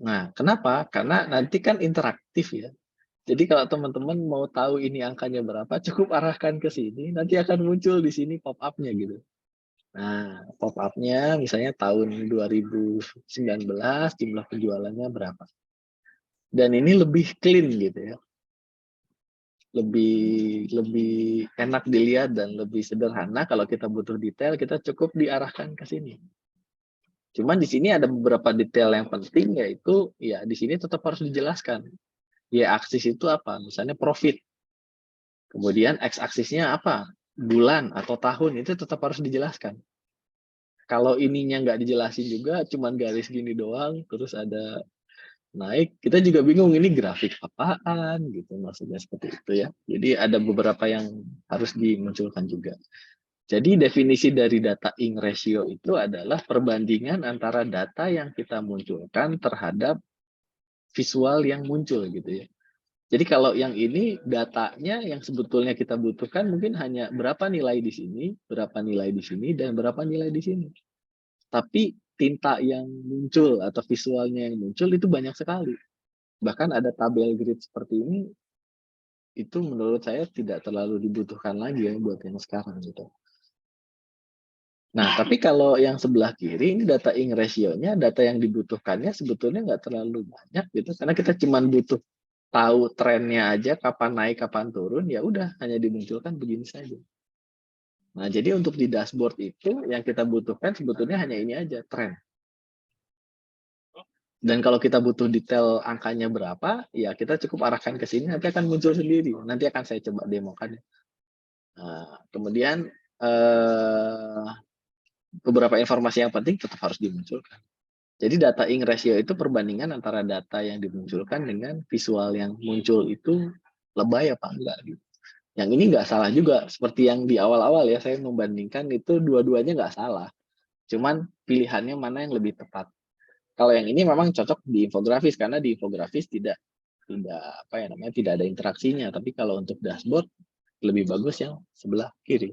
Nah, kenapa? Karena nanti kan interaktif ya. Jadi kalau teman-teman mau tahu ini angkanya berapa, cukup arahkan ke sini, nanti akan muncul di sini pop-up-nya gitu. Nah, pop-up-nya misalnya tahun 2019 jumlah penjualannya berapa. Dan ini lebih clean gitu ya. Lebih enak dilihat dan lebih sederhana. Kalau kita butuh detail, kita cukup diarahkan ke sini. Cuman di sini ada beberapa detail yang penting, yaitu ya di sini tetap harus dijelaskan. Y-aksis itu apa? Misalnya profit. Kemudian X-aksisnya apa? Bulan atau tahun, itu tetap harus dijelaskan. Kalau ininya nggak dijelasin juga, cuman garis gini doang, terus ada naik, kita juga bingung ini grafik apaan gitu, maksudnya seperti itu ya. Jadi ada beberapa yang harus dimunculkan juga. Jadi definisi dari data ing ratio itu adalah perbandingan antara data yang kita munculkan terhadap visual yang muncul gitu ya. Jadi kalau yang ini datanya yang sebetulnya kita butuhkan mungkin hanya berapa nilai di sini, berapa nilai di sini, dan berapa nilai di sini. Tapi tinta yang muncul atau visualnya yang muncul itu banyak sekali. Bahkan ada tabel grid seperti ini, itu menurut saya tidak terlalu dibutuhkan lagi ya buat yang sekarang gitu. Nah, tapi kalau yang sebelah kiri ini data ing ratio-nya, data yang dibutuhkannya sebetulnya nggak terlalu banyak gitu, karena kita cuma butuh tahu trennya aja, kapan naik, kapan turun, ya udah hanya dimunculkan begini saja. Nah, jadi untuk di dashboard itu yang kita butuhkan sebetulnya hanya ini aja, tren. Dan kalau kita butuh detail angkanya berapa, ya kita cukup arahkan ke sini, nanti akan muncul sendiri. Nanti akan saya coba demokan. Nah, kemudian beberapa informasi yang penting tetap harus dimunculkan. Jadi data ing ratio itu perbandingan antara data yang dimunculkan dengan visual yang muncul itu lebay apa enggak gitu. Yang ini nggak salah juga, seperti yang di awal-awal ya saya membandingkan itu dua-duanya nggak salah. Cuman pilihannya mana yang lebih tepat. Kalau yang ini memang cocok di infografis karena di infografis tidak apa ya namanya tidak ada interaksinya. Tapi kalau untuk dashboard lebih bagus yang sebelah kiri.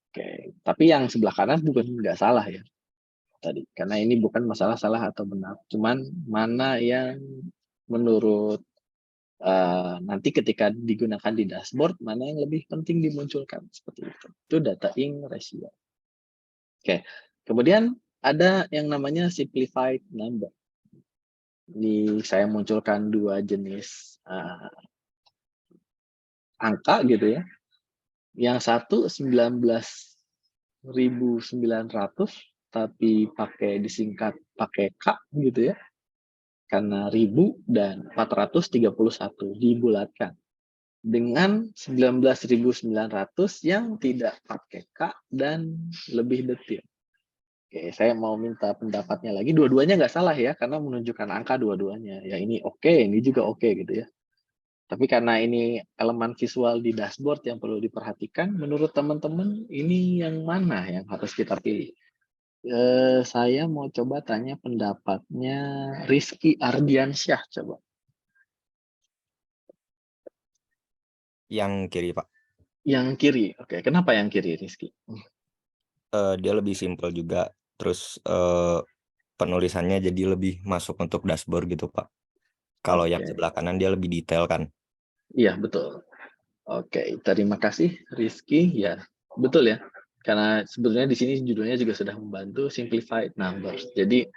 Oke, tapi yang sebelah kanan bukan nggak salah ya tadi, karena ini bukan masalah salah atau benar, cuman mana yang menurut nanti ketika digunakan di dashboard, mana yang lebih penting dimunculkan, seperti itu. Itu data ing ratio. Oke, kemudian ada yang namanya simplified number. Ini saya munculkan dua jenis angka gitu ya. Yang satu 19.900 tapi disingkat pakai K gitu ya. Karena 1000 dan 431 dibulatkan. Dengan 19.900 yang tidak pakai K dan lebih detil. Oke, saya mau minta pendapatnya lagi. Dua-duanya nggak salah ya, karena menunjukkan angka dua-duanya. Ya ini oke, ini juga oke gitu ya. Tapi karena ini elemen visual di dashboard yang perlu diperhatikan, menurut teman-teman ini yang mana yang harus kita pilih? Saya mau coba tanya pendapatnya Rizky Ardiansyah coba. Yang kiri, Pak. Yang kiri, oke. Kenapa yang kiri, Rizky? Dia lebih simpel juga. Terus penulisannya jadi lebih masuk untuk dashboard gitu, Pak. Kalau yang Oke. sebelah kanan dia lebih detail kan. Iya, betul. Oke, terima kasih Rizky. Ya, betul ya. Karena sebetulnya di sini judulnya juga sudah membantu simplified numbers. Jadi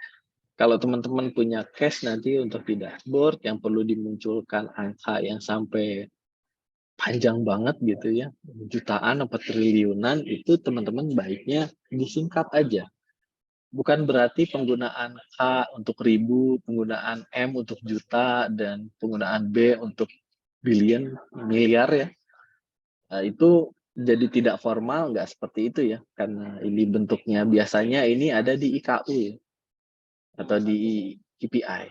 kalau teman-teman punya case nanti untuk di dashboard yang perlu dimunculkan angka yang sampai panjang banget gitu ya, jutaan atau triliunan, itu teman-teman baiknya disingkat aja. Bukan berarti penggunaan K untuk ribu, penggunaan M untuk juta, dan penggunaan B untuk billion, miliar ya. Nah, itu jadi tidak formal, nggak seperti itu ya. Karena ini bentuknya biasanya ini ada di IKU ya, atau di KPI.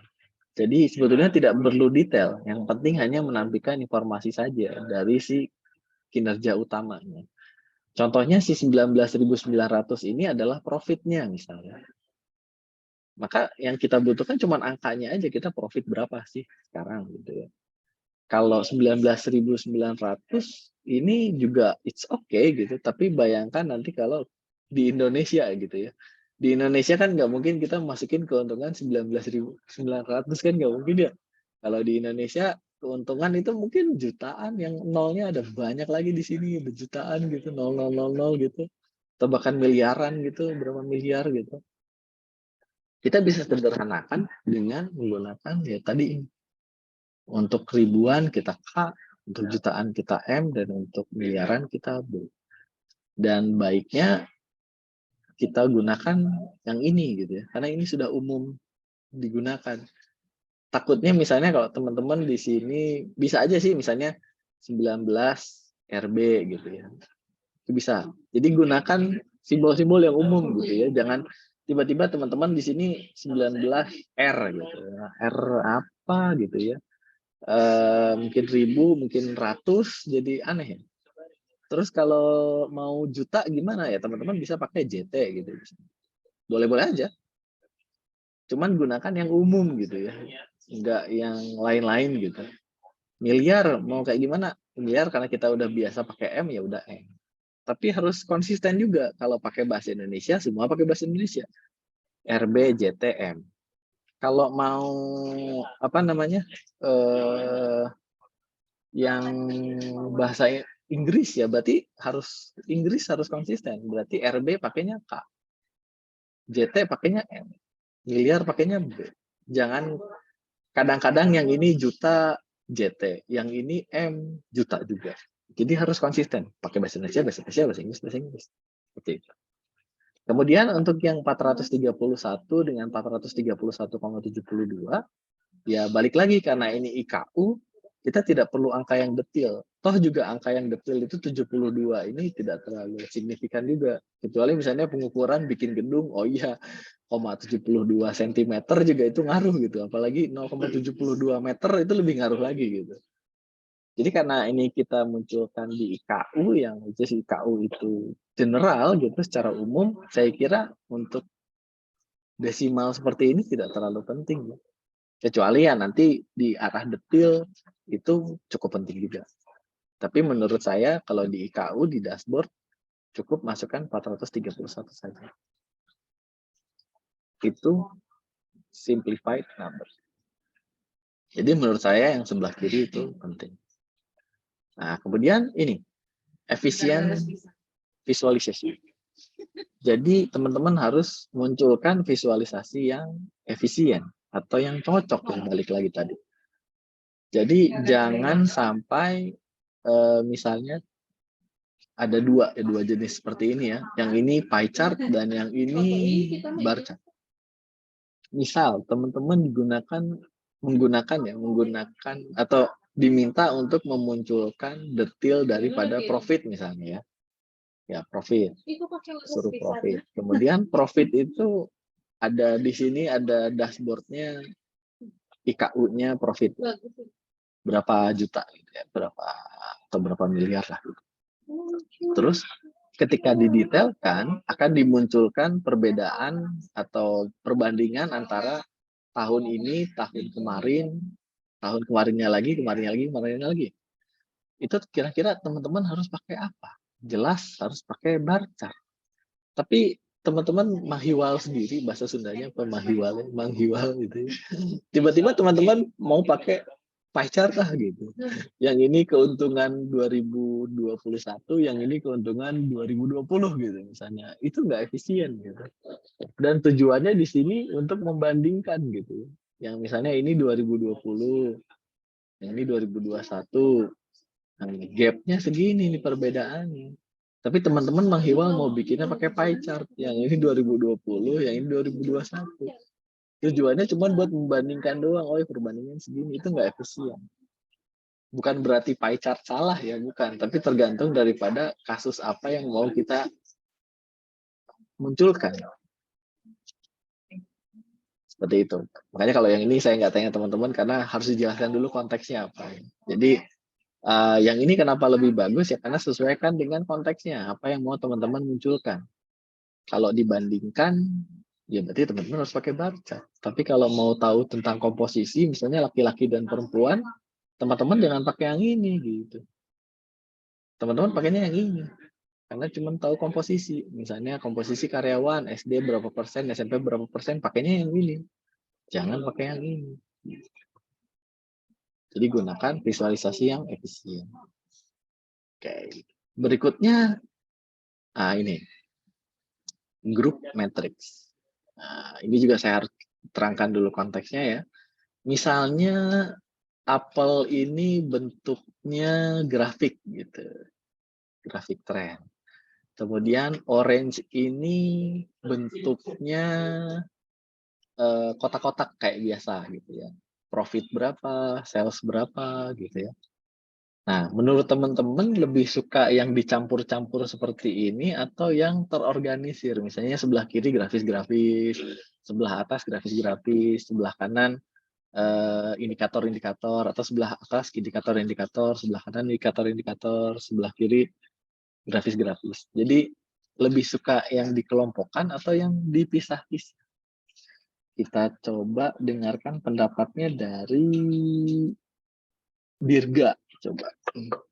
Jadi sebetulnya tidak perlu detail, yang penting hanya menampilkan informasi saja dari si kinerja utamanya. Contohnya si 19.900 ini adalah profitnya misalnya. Maka yang kita butuhkan cuma angkanya aja, kita profit berapa sih sekarang gitu ya. Kalau 19.900 ini juga it's okay gitu, tapi bayangkan nanti kalau di Indonesia gitu ya. Di Indonesia kan nggak mungkin kita masukin keuntungan 19.900 kan nggak mungkin ya. Kalau di Indonesia keuntungan itu mungkin jutaan, yang nolnya ada banyak lagi di sini, ada jutaan gitu, 0000 gitu. Atau bahkan miliaran gitu, berapa miliar gitu. Kita bisa sederhanakan dengan menggunakan ya tadi, untuk ribuan kita K, untuk jutaan kita M, dan untuk miliaran kita B. Dan baiknya kita gunakan yang ini gitu ya, karena ini sudah umum digunakan. Takutnya misalnya kalau teman-teman di sini bisa aja sih misalnya 19 RB gitu ya. Itu bisa. Jadi gunakan simbol-simbol yang umum gitu ya. Jangan tiba-tiba teman-teman di sini 19 R gitu ya. R apa gitu ya. Mungkin ribu, mungkin ratus, jadi aneh ya. Terus kalau mau juta gimana ya, teman-teman bisa pakai JT gitu. Boleh-boleh aja. Cuman gunakan yang umum gitu ya. Enggak yang lain-lain gitu. Miliar mau kayak gimana? Miliar karena kita udah biasa pakai M, ya udah M. Tapi harus konsisten juga. Kalau pakai bahasa Indonesia, semua pakai bahasa Indonesia. RB, JT, M. Kalau mau apa namanya, yang bahasa Inggris ya, berarti harus Inggris harus konsisten. Berarti RB pakainya K, JT pakainya M, miliar pakainya B. Jangan kadang-kadang yang ini juta JT, yang ini M juta juga. Jadi harus konsisten. Pakai bahasa Indonesia, bahasa Indonesia, bahasa Inggris, bahasa Inggris. Seperti itu. Kemudian untuk yang 431 dengan 431,72, ya balik lagi karena ini IKU, kita tidak perlu angka yang detil. Toh juga angka yang detil itu 72 ini tidak terlalu signifikan juga. Kecuali misalnya pengukuran bikin gedung, oh iya, 0,72 cm juga itu ngaruh gitu. Apalagi 0,72 meter itu lebih ngaruh lagi gitu. Jadi karena ini kita munculkan di IKU, yang IKU itu general gitu secara umum, saya kira untuk desimal seperti ini tidak terlalu penting. Kecuali ya nanti di arah detil itu cukup penting juga. Tapi menurut saya kalau di IKU di dashboard cukup masukkan 431 saja. Itu simplified numbers. Jadi menurut saya yang sebelah kiri itu penting. Nah, kemudian ini efisien visualisasi. Jadi teman-teman harus munculkan visualisasi yang efisien atau yang cocok, yang balik lagi tadi. Jadi jangan sampai misalnya ada dua jenis seperti ini ya. Yang ini pie chart dan yang ini bar chart. Misal teman-teman menggunakan atau diminta untuk memunculkan detail daripada profit misalnya ya. Ya, profit. Suruh profit. Kemudian profit itu ada di sini ada dashboardnya, IKU-nya profit. Berapa juta gitu ya, berapa miliar lah gitu. Terus ketika didetailkan akan dimunculkan perbedaan atau perbandingan antara tahun ini, tahun kemarinnya lagi. Itu kira-kira teman-teman harus pakai apa? Jelas harus pakai bar chart. Tapi teman-teman mahiwal sendiri, bahasa Sundanya apa manghiwal gitu. Tiba-tiba teman-teman mau pakai pie chart lah gitu. Yang ini keuntungan 2021, yang ini keuntungan 2020 gitu misalnya. Itu nggak efisien gitu. Dan tujuannya di sini untuk membandingkan gitu. Yang misalnya ini 2020, yang ini 2021. Nah, gap-nya segini nih perbedaannya. Tapi teman-teman menghiwal mau bikinnya pakai pie chart. Yang ini 2020, yang ini 2021. Tujuannya cuma buat membandingkan doang. Oh, perbandingan segini. Itu nggak efisien. Bukan berarti pie chart salah ya, bukan. Tapi tergantung daripada kasus apa yang mau kita munculkan. Seperti itu. Makanya kalau yang ini saya nggak tanya teman-teman karena harus dijelaskan dulu konteksnya apa. Jadi yang ini kenapa lebih bagus ya karena sesuaikan dengan konteksnya apa yang mau teman-teman munculkan. Kalau dibandingkan ya berarti teman-teman harus pakai bar chart. Tapi kalau mau tahu tentang komposisi misalnya laki-laki dan perempuan, teman-teman jangan pakai yang ini gitu. Teman-teman pakainya yang ini. Karena cuma tahu komposisi. Misalnya komposisi karyawan SD berapa persen, SMP berapa persen, pakainya yang ini. Jangan pakai yang ini. Jadi gunakan visualisasi yang efisien. Oke. Berikutnya ini grup matrix. Nah, ini juga saya harus terangkan dulu konteksnya ya. Misalnya apel ini bentuknya grafik gitu. Grafik tren. Kemudian orange ini bentuknya kotak-kotak kayak biasa gitu ya. Profit berapa, sales berapa gitu ya. Nah, menurut teman-teman lebih suka yang dicampur-campur seperti ini atau yang terorganisir? Misalnya sebelah kiri grafis-grafis, sebelah atas grafis-grafis, sebelah kanan indikator-indikator, atau sebelah atas indikator-indikator, sebelah kanan indikator-indikator, sebelah kiri grafis-grafis. Jadi lebih suka yang dikelompokkan atau yang dipisah-pisah? Kita coba dengarkan pendapatnya dari Dirga. Coba.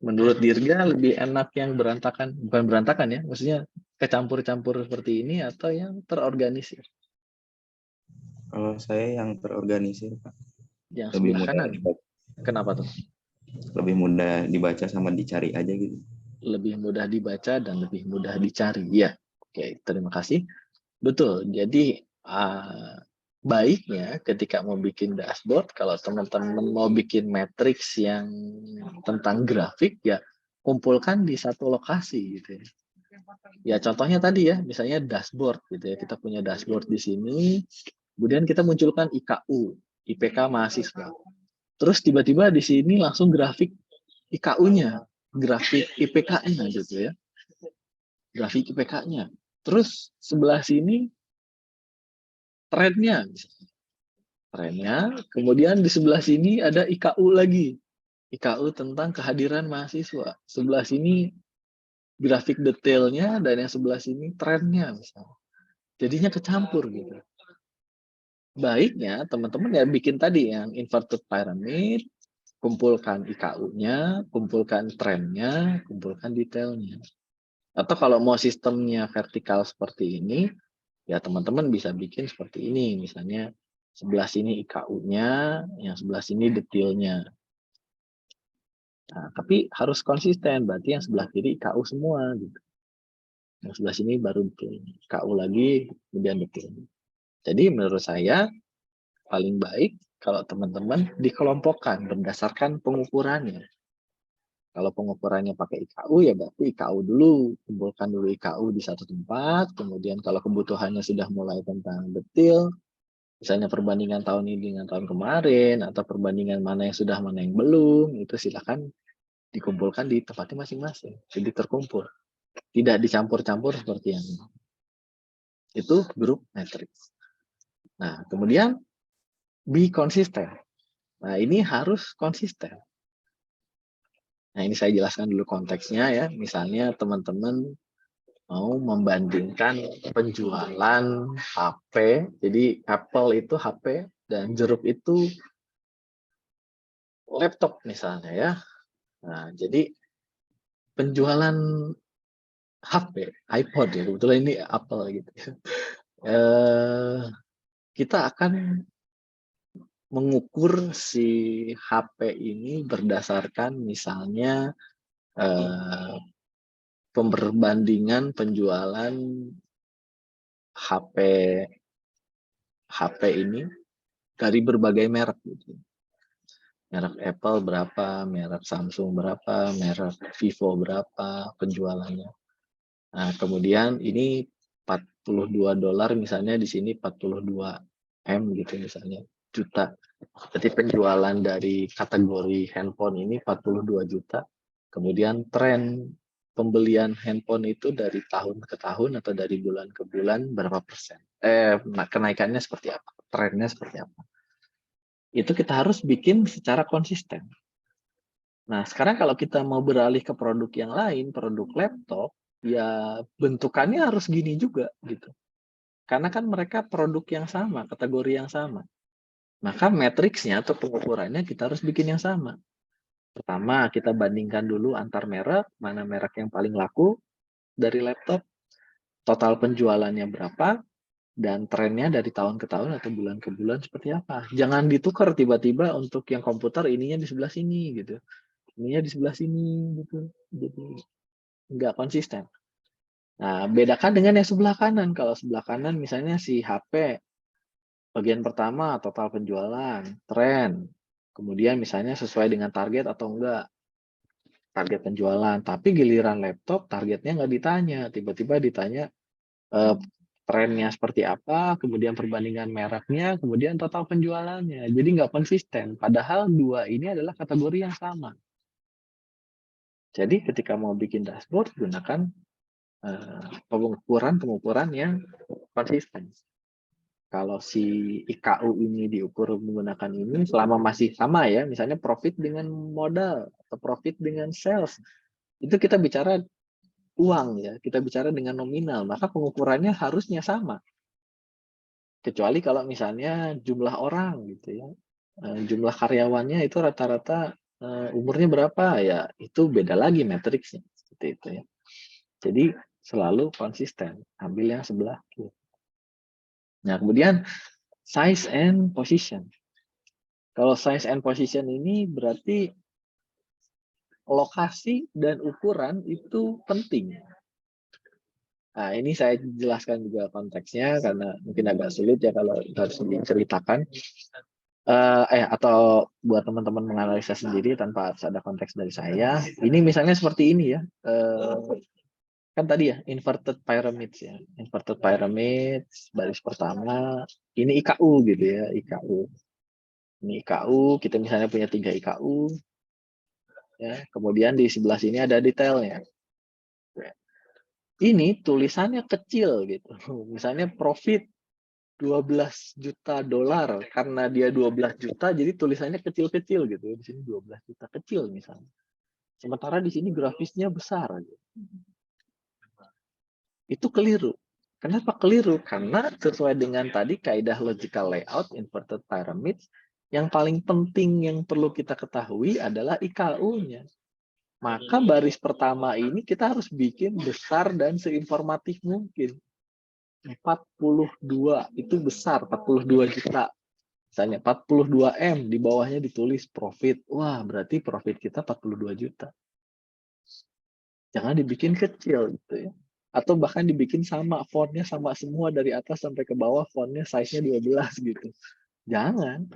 Menurut Dirga lebih enak yang berantakan, bukan berantakan ya, maksudnya kecampur-campur seperti ini atau yang terorganisir? Kalau saya yang terorganisir, Pak. Yang Lebih sebelah mudah kanan. dibaca. Kenapa tuh? Lebih mudah dibaca sama dicari aja gitu. Lebih mudah dibaca dan lebih mudah dicari. Ya, oke, terima kasih. Betul. Jadi baiknya ketika mau bikin dashboard, kalau teman-teman mau bikin matriks yang tentang grafik, ya kumpulkan di satu lokasi gitu ya. Ya contohnya tadi ya, misalnya dashboard gitu ya. Kita punya dashboard di sini, kemudian kita munculkan IKU, IPK mahasiswa. Terus tiba-tiba di sini langsung grafik IKU-nya, grafik IPK-nya gitu ya. Grafik IPK-nya. Terus sebelah sini trennya, kemudian di sebelah sini ada IKU lagi, IKU tentang kehadiran mahasiswa. Sebelah sini grafik detailnya dan yang sebelah sini trennya misalnya. Jadinya kecampur gitu. Baiknya teman-teman ya bikin tadi yang inverted pyramid, kumpulkan IKU-nya, kumpulkan trennya, kumpulkan detailnya. Atau kalau mau sistemnya vertikal seperti ini, ya teman-teman bisa bikin seperti ini, misalnya Sebelah sini IKU-nya, yang sebelah sini detailnya. Nah, tapi harus konsisten, berarti yang sebelah kiri IKU semua gitu. Yang sebelah sini baru detailnya. IKU lagi, kemudian detailnya. Jadi menurut saya paling baik kalau teman-teman dikelompokkan berdasarkan pengukurannya. Kalau pengukurannya pakai IKU, ya berarti IKU dulu. Kumpulkan dulu IKU di satu tempat, kemudian kalau kebutuhannya sudah mulai tentang detail, misalnya perbandingan tahun ini dengan tahun kemarin, atau perbandingan mana yang sudah, mana yang belum, itu silakan dikumpulkan di tempatnya masing-masing. Jadi terkumpul. Tidak dicampur-campur seperti yang ini. Itu grup matrix. Nah, kemudian be konsisten. Nah, ini harus konsisten. Nah, ini saya jelaskan dulu konteksnya ya. Misalnya teman-teman mau membandingkan penjualan HP. Jadi Apple itu HP dan Jeruk itu laptop misalnya ya. Nah, jadi penjualan HP, iPod ya, kebetulan ini Apple gitu. Kita akan mengukur si HP ini berdasarkan misalnya perbandingan penjualan HP ini dari berbagai merek gitu. Merek Apple berapa, merek Samsung berapa, merek Vivo berapa penjualannya. Nah, kemudian ini $42 misalnya, di sini 42 M gitu misalnya, juta. Jadi penjualan dari kategori handphone ini 42 juta. Kemudian tren pembelian handphone itu dari tahun ke tahun atau dari bulan ke bulan berapa persen. Kenaikannya seperti apa, trennya seperti apa. Itu kita harus bikin secara konsisten. Nah, sekarang kalau kita mau beralih ke produk yang lain, produk laptop, ya bentukannya harus gini juga gitu. Karena kan mereka produk yang sama, kategori yang sama. Maka matriksnya atau pengukurannya kita harus bikin yang sama. Pertama, kita bandingkan dulu antar merek, mana merek yang paling laku dari laptop, total penjualannya berapa, dan trennya dari tahun ke tahun atau bulan ke bulan seperti apa. Jangan ditukar tiba-tiba untuk yang komputer ininya di sebelah sini gitu. Ininya di sebelah sini gitu. Jadi nggak konsisten. Nah, bedakan dengan yang sebelah kanan. Kalau sebelah kanan misalnya si HP, bagian pertama total penjualan, tren, kemudian misalnya sesuai dengan target atau enggak, target penjualan. Tapi giliran laptop targetnya nggak ditanya, tiba-tiba ditanya trennya seperti apa, kemudian perbandingan mereknya, kemudian total penjualannya. Jadi nggak konsisten. Padahal dua ini adalah kategori yang sama. Jadi ketika mau bikin dashboard, gunakan pengukuran yang konsisten. Kalau si IKU ini diukur menggunakan ini, selama masih sama ya, misalnya profit dengan modal atau profit dengan sales, itu kita bicara uang ya, kita bicara dengan nominal, maka pengukurannya harusnya sama. Kecuali kalau misalnya jumlah orang gitu ya, jumlah karyawannya itu rata-rata umurnya berapa ya, itu beda lagi matriksnya seperti itu ya. Jadi selalu konsisten, ambil yang sebelah kiri. Nah, kemudian size and position. Kalau size and position ini berarti lokasi dan ukuran itu penting. Nah, ini saya jelaskan juga konteksnya karena mungkin agak sulit ya kalau harus diceritakan. Atau buat teman-teman menganalisa sendiri tanpa harus ada konteks dari saya. Ini misalnya seperti ini ya. Kan tadi ya inverted pyramids ya, inverted pyramids baris pertama ini IKU gitu ya, IKU ini IKU, kita misalnya punya 3 IKU ya, kemudian di sebelah sini ada detailnya. Ini tulisannya kecil gitu, misalnya profit $12 juta, karena dia 12 juta jadi tulisannya kecil-kecil gitu, di sini 12 juta kecil misalnya, sementara di sini grafisnya besar gitu. Itu keliru. Kenapa keliru? Karena sesuai dengan tadi kaidah logical layout inverted pyramids, yang paling penting yang perlu kita ketahui adalah IKU-nya. Maka baris pertama ini kita harus bikin besar dan seinformatif mungkin. 42 itu besar, 42 juta. Misalnya 42M, di bawahnya ditulis profit. Wah, berarti profit kita 42 juta. Jangan dibikin kecil gitu ya. Atau bahkan dibikin sama, fontnya sama semua dari atas sampai ke bawah, fontnya size-nya 12 gitu. Jangan.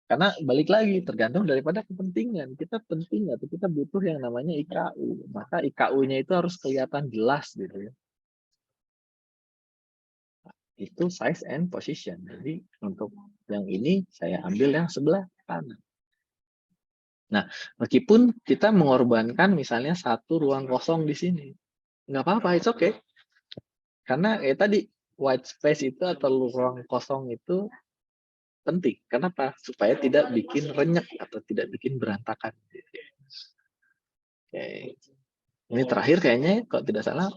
Karena balik lagi, tergantung daripada kepentingan. Kita penting atau kita butuh yang namanya IKU. Maka IKU-nya itu harus kelihatan jelas gitu ya. Itu size and position. Jadi untuk yang ini saya ambil yang sebelah kanan. Nah, meskipun kita mengorbankan misalnya satu ruang kosong di sini, nggak apa-apa, it's okay. Karena tadi white space itu atau ruang kosong itu penting. Kenapa? Supaya tidak bikin renyek atau tidak bikin berantakan. Oke. Ini terakhir kayaknya kalau tidak salah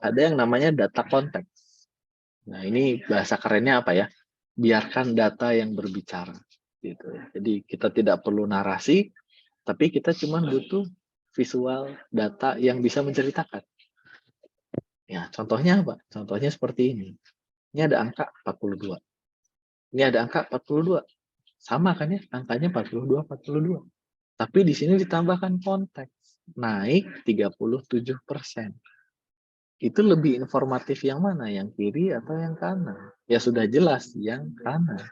ada yang namanya data konteks. Nah, ini bahasa kerennya apa ya? Biarkan data yang berbicara. Gitu. Jadi kita tidak perlu narasi, tapi kita cuma butuh visual data yang bisa menceritakan. Ya, contohnya apa? Contohnya seperti ini. Ini ada angka 42. Ini ada angka 42. Sama kan ya? Angkanya 42, 42. Tapi di sini ditambahkan konteks. Naik 37%. Itu lebih informatif yang mana? Yang kiri atau yang kanan? Ya sudah jelas yang kanan.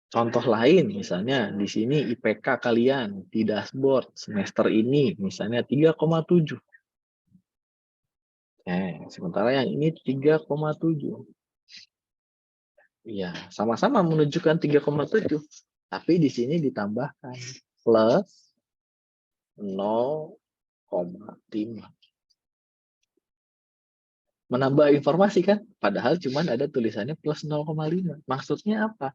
Contoh lain, misalnya di sini IPK kalian di dashboard semester ini misalnya 3,7. Sementara yang ini 3,7. Iya, sama-sama menunjukkan 3,7. Tapi di sini ditambahkan plus 0,5. Menambah informasi kan? Padahal cuma ada tulisannya plus 0,5. Maksudnya apa?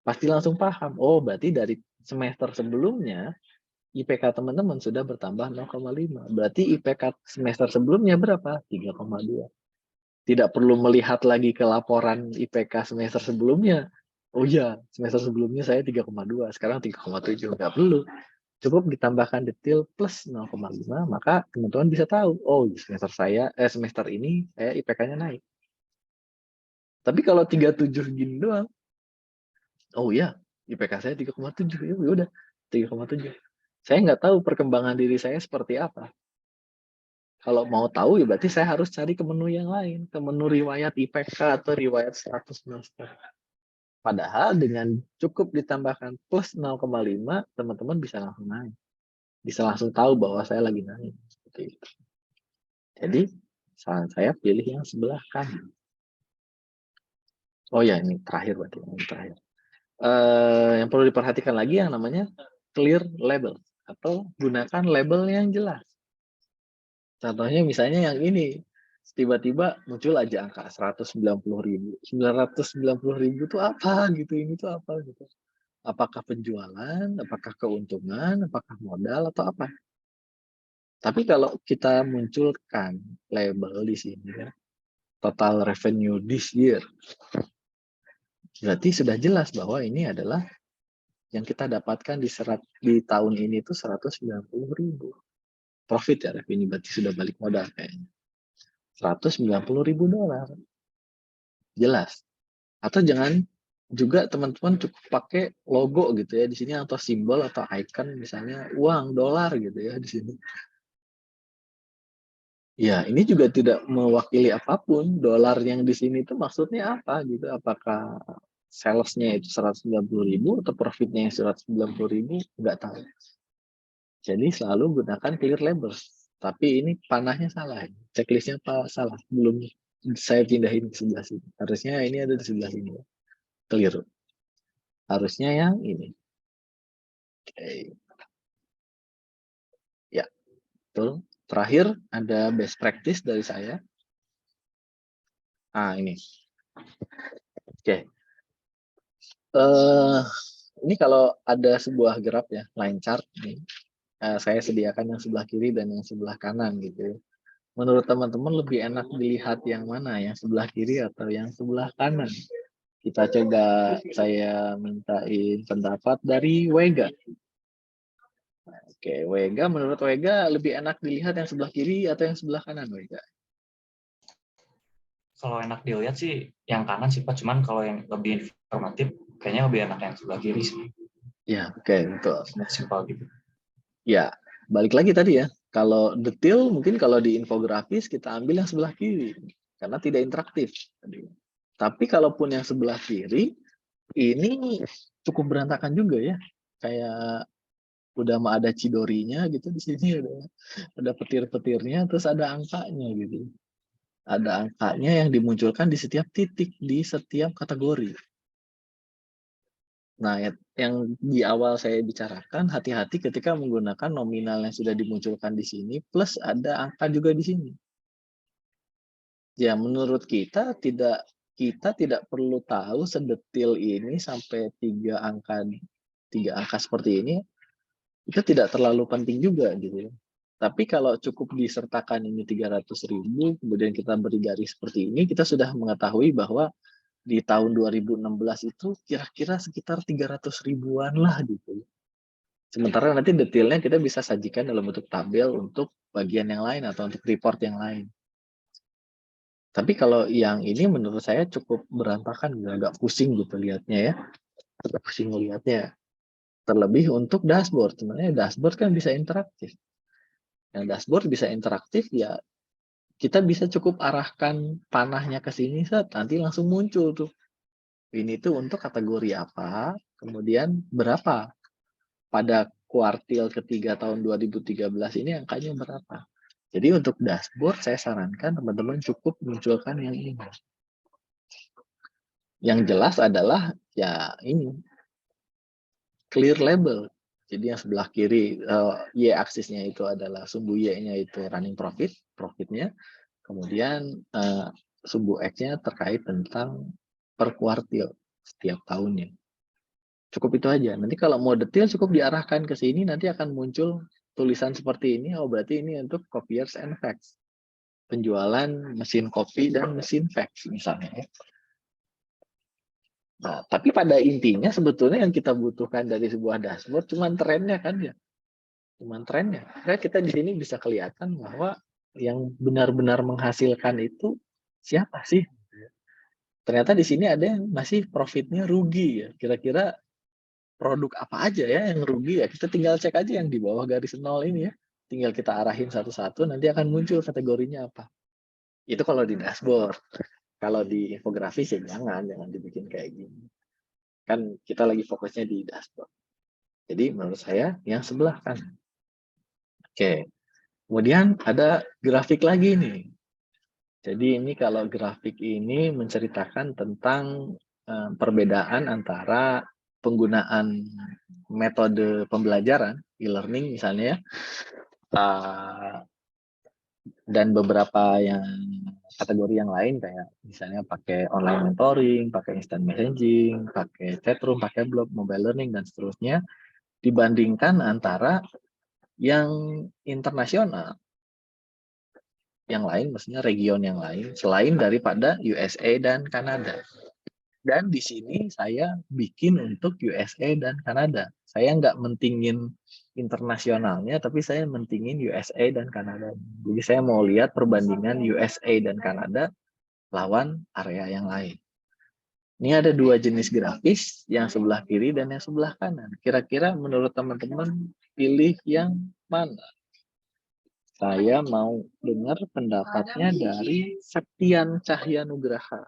Pasti langsung paham. Oh, berarti dari semester sebelumnya IPK teman-teman sudah bertambah 0,5. Berarti IPK semester sebelumnya berapa? 3,2. Tidak perlu melihat lagi ke laporan IPK semester sebelumnya. Oh iya, semester sebelumnya saya 3,2, sekarang 3,7. Nggak perlu. Cukup ditambahkan detail plus 0,5, maka teman-teman bisa tahu, oh semester ini saya IPK-nya naik. Tapi kalau 37 gini doang, oh iya, IPK saya 3,7, ya udah 3,7. Saya nggak tahu perkembangan diri saya seperti apa. Kalau mau tahu ya berarti saya harus cari ke menu yang lain, ke menu riwayat IPK atau riwayat status semester. Padahal dengan cukup ditambahkan plus 0,5, teman-teman bisa langsung naik. Bisa langsung tahu bahwa saya lagi naik. Seperti itu. Jadi saran saya pilih yang sebelah kanan. Oh ya, ini terakhir berarti. Yang terakhir. Yang perlu diperhatikan lagi yang namanya clear label. Atau gunakan label yang jelas. Contohnya misalnya yang ini, tiba-tiba muncul aja angka 190.000. 990.000 itu apa gitu, ini tuh apa gitu. Apakah penjualan, apakah keuntungan, apakah modal atau apa? Tapi kalau kita munculkan label di sini ya, total revenue this year, berarti sudah jelas bahwa ini adalah yang kita dapatkan di tahun ini itu 190.000. Profit ya, revenue berarti sudah balik modal kayaknya. $190.000. Jelas. Atau jangan juga teman-teman cukup pakai logo gitu ya di sini atau simbol atau icon misalnya uang dolar gitu ya di sini. Ya, ini juga tidak mewakili apapun. Dolar yang di sini itu maksudnya apa gitu? Apakah salesnya itu 190.000 atau profitnya yang 190.000? Nggak tahu. Jadi selalu gunakan clear labels. Tapi ini panahnya salah. Checklistnya salah. Belum saya pindahin ke sebelah sini. Harusnya ini ada di sebelah sini. Keliru. Harusnya yang ini. Oke. Ya, betul. Terakhir ada best practice dari saya. Ini. Oke. Ini kalau ada sebuah graf ya, line chart nih. Saya sediakan yang sebelah kiri dan yang sebelah kanan gitu. Menurut teman-teman lebih enak dilihat yang mana, yang sebelah kiri atau yang sebelah kanan? Kita coba, saya mintain pendapat dari Wega. Oke, Wega, menurut Wega lebih enak dilihat yang sebelah kiri atau yang sebelah kanan, Wega? kalau enak dilihat sih yang kanan sih Pak, cuman kalau yang lebih informatif kayaknya lebih enak yang sebelah kiri sih. Ya, oke, betul. Simpel gitu. Ya, balik lagi tadi ya. Kalau detail mungkin kalau di infografis kita ambil yang sebelah kiri karena tidak interaktif. Tapi kalaupun yang sebelah kiri ini cukup berantakan juga ya. Kayak udah mah ada cidorinya gitu di sini ada petir-petirnya terus ada angkanya gitu. Ada angkanya yang dimunculkan di setiap titik di setiap kategori. Nah, yang di awal saya bicarakan, hati-hati ketika menggunakan nominal yang sudah dimunculkan di sini, plus ada angka juga di sini. Ya, menurut kita tidak perlu tahu sedetil ini sampai tiga angka seperti ini, itu tidak terlalu penting juga gitu ya. Tapi kalau cukup disertakan ini 300.000, kemudian kita beri garis seperti ini, kita sudah mengetahui bahwa di tahun 2016 itu kira-kira sekitar 300 ribuan lah gitu. Sementara nanti detailnya kita bisa sajikan dalam bentuk tabel untuk bagian yang lain atau untuk report yang lain. Tapi kalau yang ini menurut saya cukup berantakan, agak pusing gitu lihatnya ya. Agak pusing melihatnya. Terlebih untuk dashboard. Sebenarnya dashboard kan bisa interaktif. Yang dashboard bisa interaktif ya kita bisa cukup arahkan panahnya ke sini, nanti langsung muncul tuh. Ini tuh untuk kategori apa, kemudian berapa. Pada kuartil ketiga tahun 2013 ini angkanya berapa. Jadi untuk dashboard saya sarankan teman-teman cukup munculkan yang ini. Yang jelas adalah ya ini, clear label. Jadi yang sebelah kiri, Y-aksisnya itu adalah sumbu Y-nya itu running profitnya. Kemudian sumbu X-nya terkait tentang per kuartil setiap tahunnya. Cukup itu aja. Nanti kalau mau detail cukup diarahkan ke sini, nanti akan muncul tulisan seperti ini. Oh, berarti ini untuk copiers and fax. Penjualan mesin kopi dan mesin fax misalnya. Nah, tapi pada intinya sebetulnya yang kita butuhkan dari sebuah dashboard cuma trennya kan ya. Cuma trennya. Karena kita di sini bisa kelihatan bahwa yang benar-benar menghasilkan itu siapa sih? Ternyata di sini ada yang masih profitnya rugi ya. Kira-kira produk apa aja ya yang rugi ya. Kita tinggal cek aja yang di bawah garis 0 ini ya. Tinggal kita arahin satu-satu nanti akan muncul kategorinya apa. Itu kalau di dashboard. Kalau di infografis ya jangan dibikin kayak gini. Kan kita lagi fokusnya di dashboard. Jadi menurut saya yang sebelah kan. Oke. Kemudian ada grafik lagi nih. Jadi ini kalau grafik ini menceritakan tentang perbedaan antara penggunaan metode pembelajaran e-learning misalnya ya, dan beberapa yang kategori yang lain kayak misalnya pakai online mentoring, pakai instant messaging, pakai chatroom, pakai blog, mobile learning dan seterusnya dibandingkan antara yang internasional, yang lain maksudnya region yang lain selain daripada USA dan Kanada. Dan di sini saya bikin untuk USA dan Kanada. Saya nggak mentingin internasionalnya, tapi saya mentingin USA dan Kanada. Jadi saya mau lihat perbandingan USA dan Kanada lawan area yang lain. Ini ada dua jenis grafis, yang sebelah kiri dan yang sebelah kanan. Kira-kira menurut teman-teman pilih yang mana? Saya mau dengar pendapatnya dari Septian Cahyanugraha.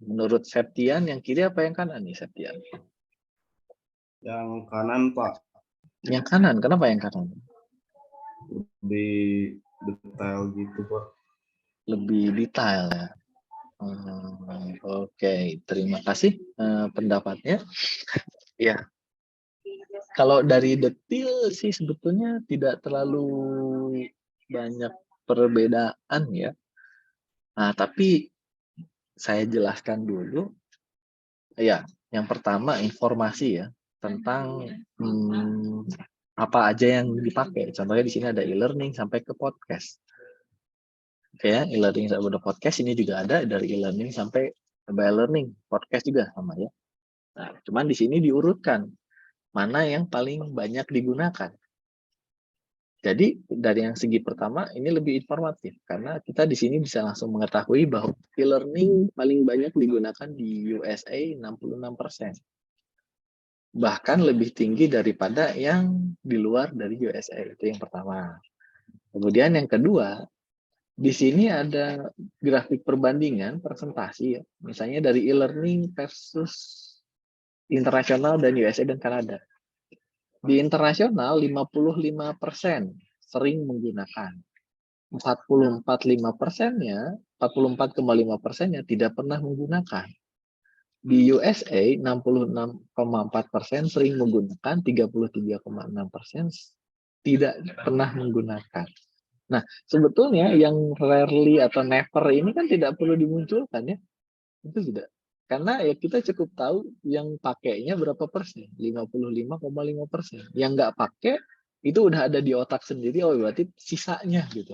Menurut Septian, yang kiri apa yang kanan nih Septian? Yang kanan, Pak. Yang kanan, kenapa yang kanan? Lebih detail gitu, Pak. Lebih detail ya. Oke, terima kasih pendapatnya. Ya, kalau dari detail sih sebetulnya tidak terlalu banyak perbedaan ya. Nah, tapi saya jelaskan dulu. Ya, yang pertama informasi ya tentang apa aja yang dipakai. Contohnya di sini ada e-learning sampai ke podcast. Oke ya, e-learning sampai ke podcast ini juga ada dari e-learning sampai mobile learning, podcast juga sama ya. Nah, cuman di sini diurutkan mana yang paling banyak digunakan. Jadi dari yang segi pertama ini lebih informatif karena kita di sini bisa langsung mengetahui bahwa e-learning paling banyak digunakan di USA 66%. Bahkan lebih tinggi daripada yang di luar dari USA. Itu yang pertama. Kemudian yang kedua, di sini ada grafik perbandingan presentasi ya. Misalnya dari e-learning versus internasional dan USA dan Kanada. Di internasional 55% sering menggunakan. 44,5%-nya, 44,5%-nya tidak pernah menggunakan. Di USA 66,4% sering menggunakan, 33,6% tidak pernah menggunakan. Nah, sebetulnya yang rarely atau never ini kan tidak perlu dimunculkan ya. Itu tidak. Karena ya kita cukup tahu yang pakainya berapa persen, 55,5%. Yang nggak pakai itu udah ada di otak sendiri, oh berarti sisanya gitu.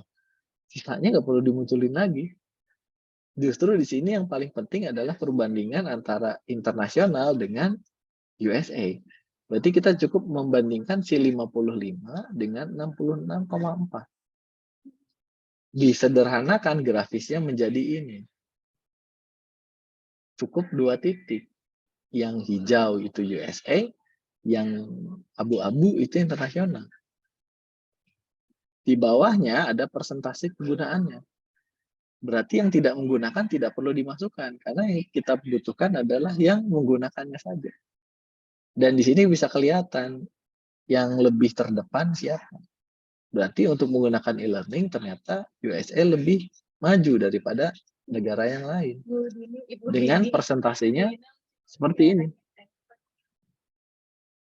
Sisanya nggak perlu dimunculin lagi. Justru di sini yang paling penting adalah perbandingan antara internasional dengan USA. Berarti kita cukup membandingkan si 55 dengan 66,4. Disederhanakan grafisnya menjadi ini. Cukup 2 titik. Yang hijau itu USA, yang abu-abu itu internasional. Di bawahnya ada persentase kegunaannya. Berarti yang tidak menggunakan tidak perlu dimasukkan, karena yang kita butuhkan adalah yang menggunakannya saja. Dan di sini bisa kelihatan yang lebih terdepan siapa. Berarti untuk menggunakan e-learning ternyata USA lebih maju daripada negara yang lain. Dengan persentasenya seperti ini.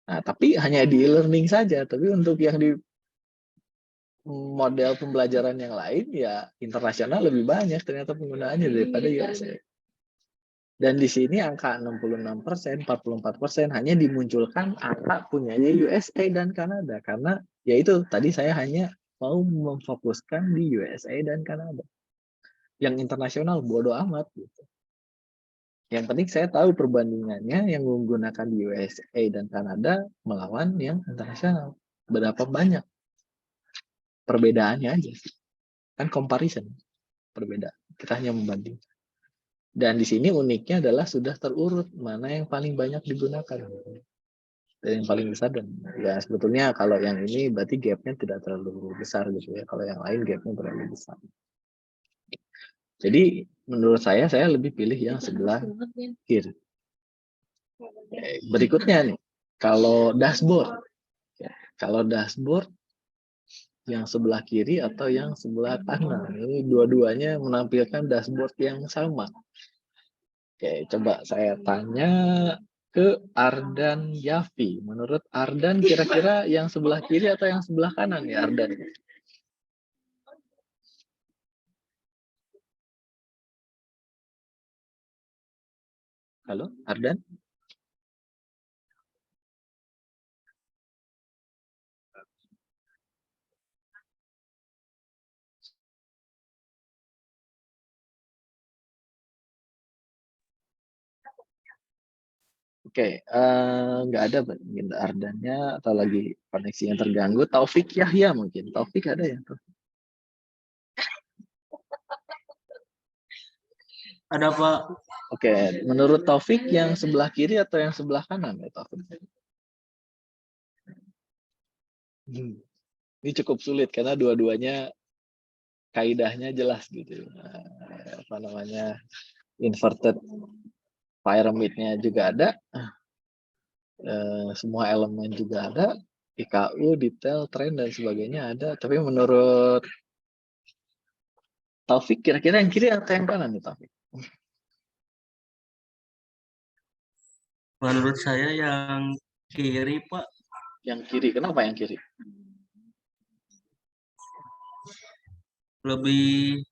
Nah, tapi hanya di e-learning saja. Tapi untuk yang di model pembelajaran yang lain, ya internasional lebih banyak ternyata penggunaannya daripada USA. Dan di sini angka 66%, 44% hanya dimunculkan angka punyanya USA dan Kanada. Karena yaitu tadi saya hanya mau memfokuskan di USA dan Kanada. Yang internasional bodoh amat. Gitu. Yang penting saya tahu perbandingannya yang menggunakan di USA dan Kanada melawan yang internasional. Berapa banyak perbedaannya aja. Kan comparison. Perbedaan. Kita hanya membanding. Dan di sini uniknya adalah sudah terurut mana yang paling banyak digunakan. Dan yang paling besar dan ya sebetulnya kalau yang ini berarti gapnya tidak terlalu besar gitu ya. Kalau yang lain gapnya terlalu besar. Jadi menurut saya lebih pilih yang sebelah kiri. Berikutnya nih, kalau dashboard. Kalau dashboard yang sebelah kiri atau yang sebelah kanan. Ini dua-duanya menampilkan dashboard yang sama. Oke, coba saya tanya ke Ardan Yafi. Menurut Ardan kira-kira yang sebelah kiri atau yang sebelah kanan ya Ardan? Halo, Ardan? Oke, nggak ada mungkin Ardannya atau lagi koneksinya terganggu. Taufik Yahya mungkin. Taufik ada ya? Ada Pak. Oke, menurut Taufik yang sebelah kiri atau yang sebelah kanan ya Taufik? Ini cukup sulit karena dua-duanya kaidahnya jelas gitu. Apa namanya? Inverted pyramid-nya juga ada. Semua elemen juga ada. IKU, detail, tren dan sebagainya ada. Tapi menurut Taufik kira-kira yang kiri atau yang kanan nih Taufik? Menurut saya yang kiri, Pak. Yang kiri. Kenapa yang kiri? Lebih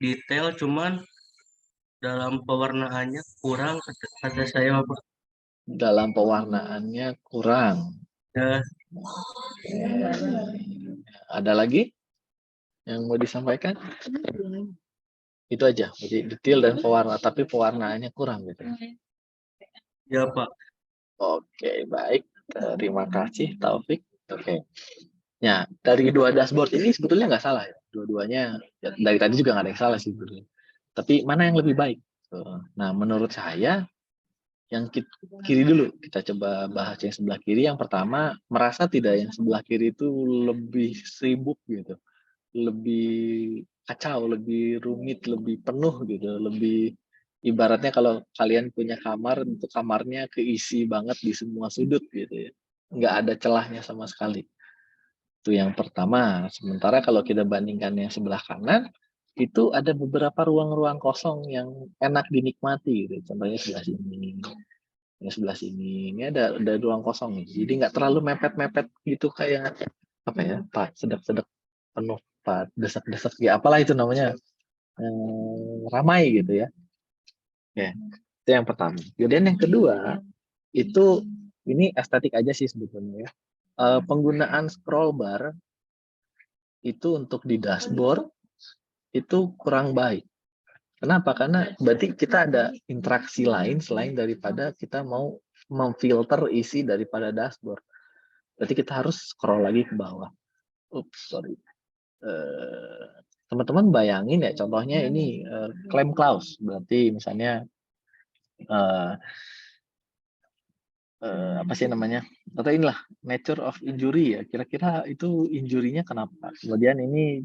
detail, cuman dalam pewarnaannya kurang kata saya, Pak. Dalam pewarnaannya kurang. Ya, Ada lagi yang mau disampaikan? Itu aja. Jadi detail dan pewarna, tapi pewarnaannya kurang gitu. ya Pak. Oke, baik. Terima kasih Taufik. Oke. Ya, dari dua dashboard ini sebetulnya nggak salah ya. Dua-duanya ya, dari tadi juga nggak ada yang salah sih sebetulnya. Tapi mana yang lebih baik? Nah, menurut saya yang kiri dulu. Kita coba bahas yang sebelah kiri. Yang pertama, merasa tidak yang sebelah kiri itu lebih sibuk gitu, lebih kacau, lebih rumit, lebih penuh gitu, lebih ibaratnya kalau kalian punya kamar, untuk kamarnya keisi banget di semua sudut gitu ya. Nggak ada celahnya sama sekali. Itu yang pertama. Sementara kalau kita bandingkan yang sebelah kanan, itu ada beberapa ruang-ruang kosong yang enak dinikmati gitu. Contohnya sebelah sini, yang sebelah sini. Ini ada ruang kosong nih. Jadi nggak terlalu mepet-mepet gitu kayak apa ya, Pak, sedap-sedap penuh, Pak, desak-desak ya apalah itu namanya, ramai gitu ya. Oke, itu yang pertama. Kemudian yang kedua, itu ini estetik aja sih sebetulnya ya. Penggunaan scroll bar itu untuk di dashboard itu kurang baik. Kenapa? Karena berarti kita ada interaksi lain selain daripada kita mau memfilter isi daripada dashboard. Berarti kita harus scroll lagi ke bawah. Oops, sorry. Teman-teman bayangin ya, contohnya ini claim clause. Berarti misalnya apa sih namanya, atau inilah nature of injury ya, kira-kira itu injurinya kenapa, kemudian ini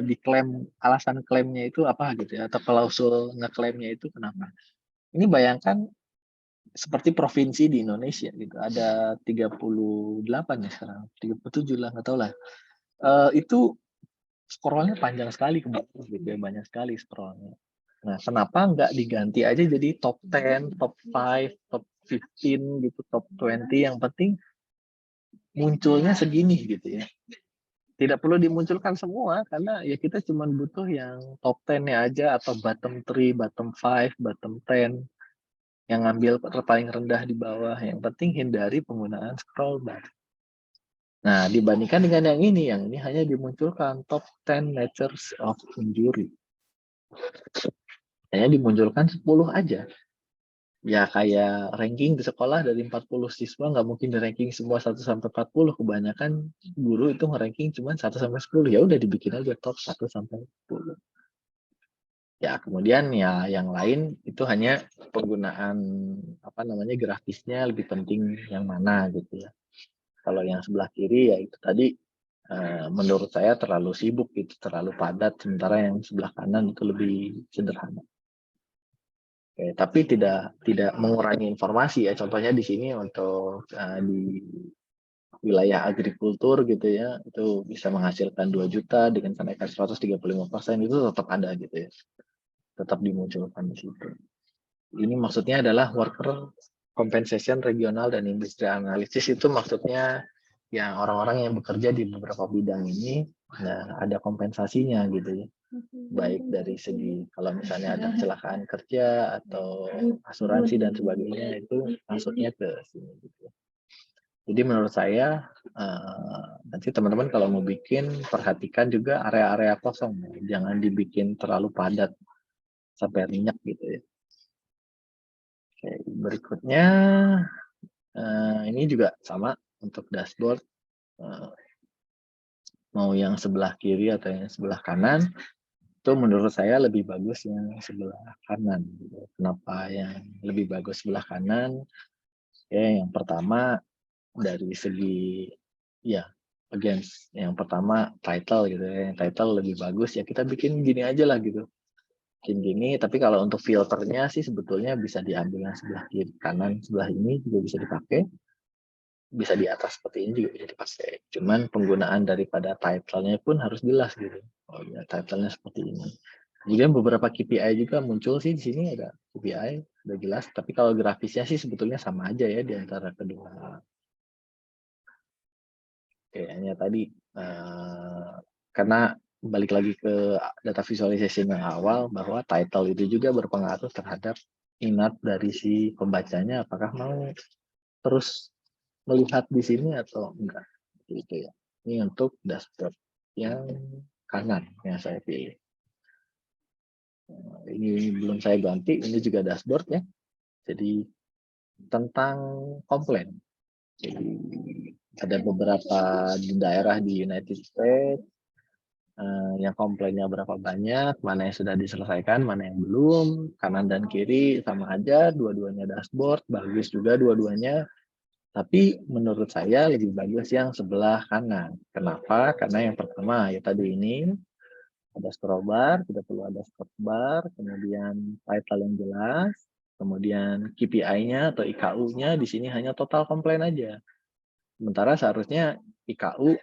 diklaim, alasan klaimnya itu apa gitu ya, atau klausul ngeklaimnya itu kenapa. Ini bayangkan seperti provinsi di Indonesia gitu, ada 38 ya sekarang, 37 lah, nggak tahu lah. Itu scrollnya panjang sekali ke bawah gitu ya, banyak sekali scrollnya. Nah, kenapa nggak diganti aja jadi top 10, top 5, top 15 gitu, top 20, yang penting munculnya segini gitu ya. Tidak perlu dimunculkan semua karena ya kita cuma butuh yang top 10-nya aja, atau bottom 3, bottom 5, bottom 10, yang ngambil paling rendah di bawah. Yang penting hindari penggunaan scroll bar. Nah, dibandingkan dengan yang ini hanya dimunculkan top 10 natures of injury. Hanya dimunculkan 10 aja. Ya kayak ranking di sekolah dari 40 siswa, nggak mungkin di ranking semua 1 sampai 40. Kebanyakan guru itu nge-ranking cuma 1 sampai 10. Ya udah dibikin aja top 1 sampai 10. Ya, kemudian ya yang lain itu hanya penggunaan apa namanya, grafisnya lebih penting yang mana gitu ya. Kalau yang sebelah kiri ya itu tadi menurut saya terlalu sibuk gitu, terlalu padat, sementara yang sebelah kanan itu lebih sederhana. Oke, tapi tidak mengurangi informasi ya. Contohnya di sini untuk di wilayah agrikultur gitu ya, itu bisa menghasilkan 2 juta dengan kenaikan 135%, itu tetap ada gitu ya. Tetap dimunculkan di situ. Ini maksudnya adalah worker compensation regional dan industri analisis, itu maksudnya ya orang-orang yang bekerja di beberapa bidang ini, nah ada kompensasinya gitu ya. Baik dari segi kalau misalnya ada kecelakaan kerja atau asuransi dan sebagainya, itu masuknya ke sini gitu. Jadi menurut saya nanti teman-teman kalau mau bikin, perhatikan juga area-area kosong, jangan dibikin terlalu padat sampai rinyak gitu ya. Oke, berikutnya ini juga sama untuk dashboard, mau yang sebelah kiri atau yang sebelah kanan. Itu menurut saya lebih bagus yang sebelah kanan. Kenapa yang lebih bagus sebelah kanan? Ya, yang pertama dari segi ya, again, yang pertama title gitu ya. Yang title lebih bagus ya, kita bikin gini aja lah gitu. Bikin gini, tapi kalau untuk filternya sih sebetulnya bisa diambil yang sebelah kiri, kanan sebelah ini juga bisa dipakai. Bisa di atas seperti ini juga bisa dipakai. Cuman penggunaan daripada title-nya pun harus jelas gitu. Oh ya, title-nya seperti ini. Kemudian beberapa KPI juga muncul sih di sini, ada KPI udah jelas. Tapi kalau grafisnya sih sebetulnya sama aja ya di antara kedua. Kayaknya tadi karena balik lagi ke data visualization yang awal, bahwa title itu juga berpengaruh terhadap minat dari si pembacanya, apakah mau terus melihat di sini atau enggak gitu ya. Ini untuk dashboard yang kanan yang saya pilih. Ini belum saya ganti, ini juga dashboard ya. Jadi tentang komplain. Jadi ada beberapa di daerah di United States yang komplainnya berapa banyak, mana yang sudah diselesaikan, mana yang belum, kanan dan kiri sama aja, dua-duanya dashboard, bagus juga dua-duanya. Tapi menurut saya lebih bagus yang sebelah kanan. Kenapa? Karena yang pertama ya tadi ini ada scroll bar, tidak perlu ada scroll bar, kemudian title yang jelas, kemudian KPI-nya atau IKU-nya di sini hanya total komplain aja. Sementara seharusnya IKU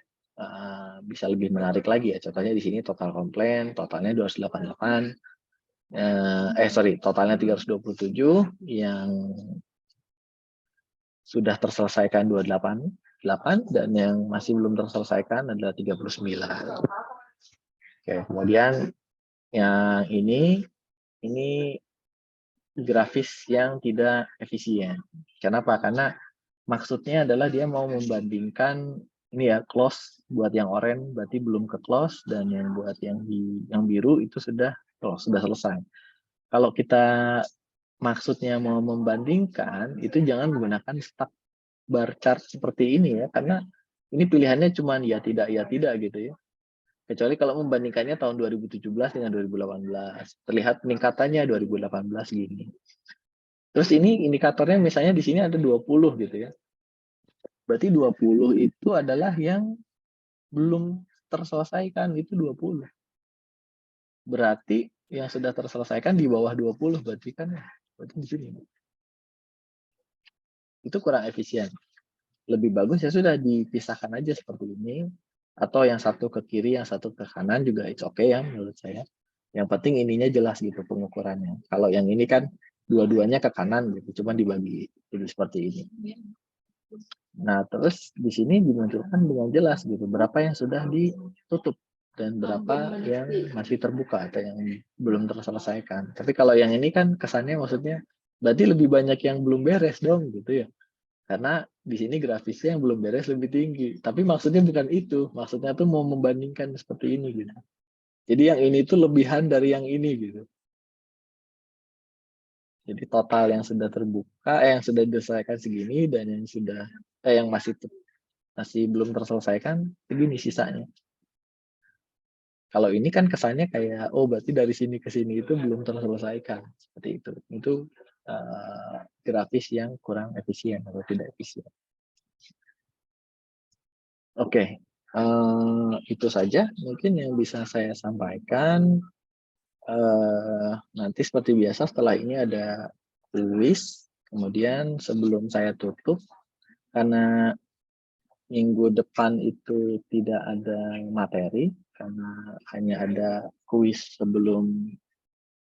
bisa lebih menarik lagi ya. Contohnya di sini total komplain, totalnya 288. Totalnya 327 yang sudah terselesaikan 288 dan yang masih belum terselesaikan adalah 39. Oke, kemudian yang ini grafis yang tidak efisien. Kenapa? Karena maksudnya adalah dia mau membandingkan ini ya close buat yang oranye berarti belum ke close dan yang buat yang biru itu sudah close, sudah selesai. Kalau kita maksudnya mau membandingkan itu jangan menggunakan stack bar chart seperti ini ya karena ini pilihannya cuma ya tidak gitu ya. Kecuali kalau membandingkannya tahun 2017 dengan 2018. Terlihat peningkatannya 2018 gini. Terus ini indikatornya misalnya di sini ada 20 gitu ya. Berarti 20 itu adalah yang belum terselesaikan, itu 20. Berarti yang sudah terselesaikan di bawah 20 berarti kan berarti di sini. Itu kurang efisien. Lebih bagus ya sudah dipisahkan aja seperti ini. Atau yang satu ke kiri, yang satu ke kanan juga it's okay ya menurut saya. Yang penting ininya jelas gitu pengukurannya. Kalau yang ini kan dua-duanya ke kanan gitu, cuma dibagi jadi seperti ini. Nah, terus di sini dimunculkan dengan jelas gitu berapa yang sudah ditutup dan berapa yang masih terbuka atau yang belum terselesaikan. Tapi kalau yang ini kan kesannya maksudnya berarti lebih banyak yang belum beres dong gitu ya. Karena di sini grafisnya yang belum beres lebih tinggi. Tapi maksudnya bukan itu. Maksudnya tuh mau membandingkan seperti ini gitu. Jadi yang ini tuh lebihan dari yang ini gitu. Jadi total yang sudah terbuka, yang sudah diselesaikan segini dan yang sudah yang masih belum terselesaikan segini sisanya. Kalau ini kan kesannya kayak oh berarti dari sini ke sini itu belum terselesaikan seperti itu. Itu grafis yang kurang efisien atau tidak efisien. Oke, itu saja mungkin yang bisa saya sampaikan. Nanti seperti biasa setelah ini ada kuis. Kemudian sebelum saya tutup, karena minggu depan itu tidak ada materi, karena hanya ada kuis sebelum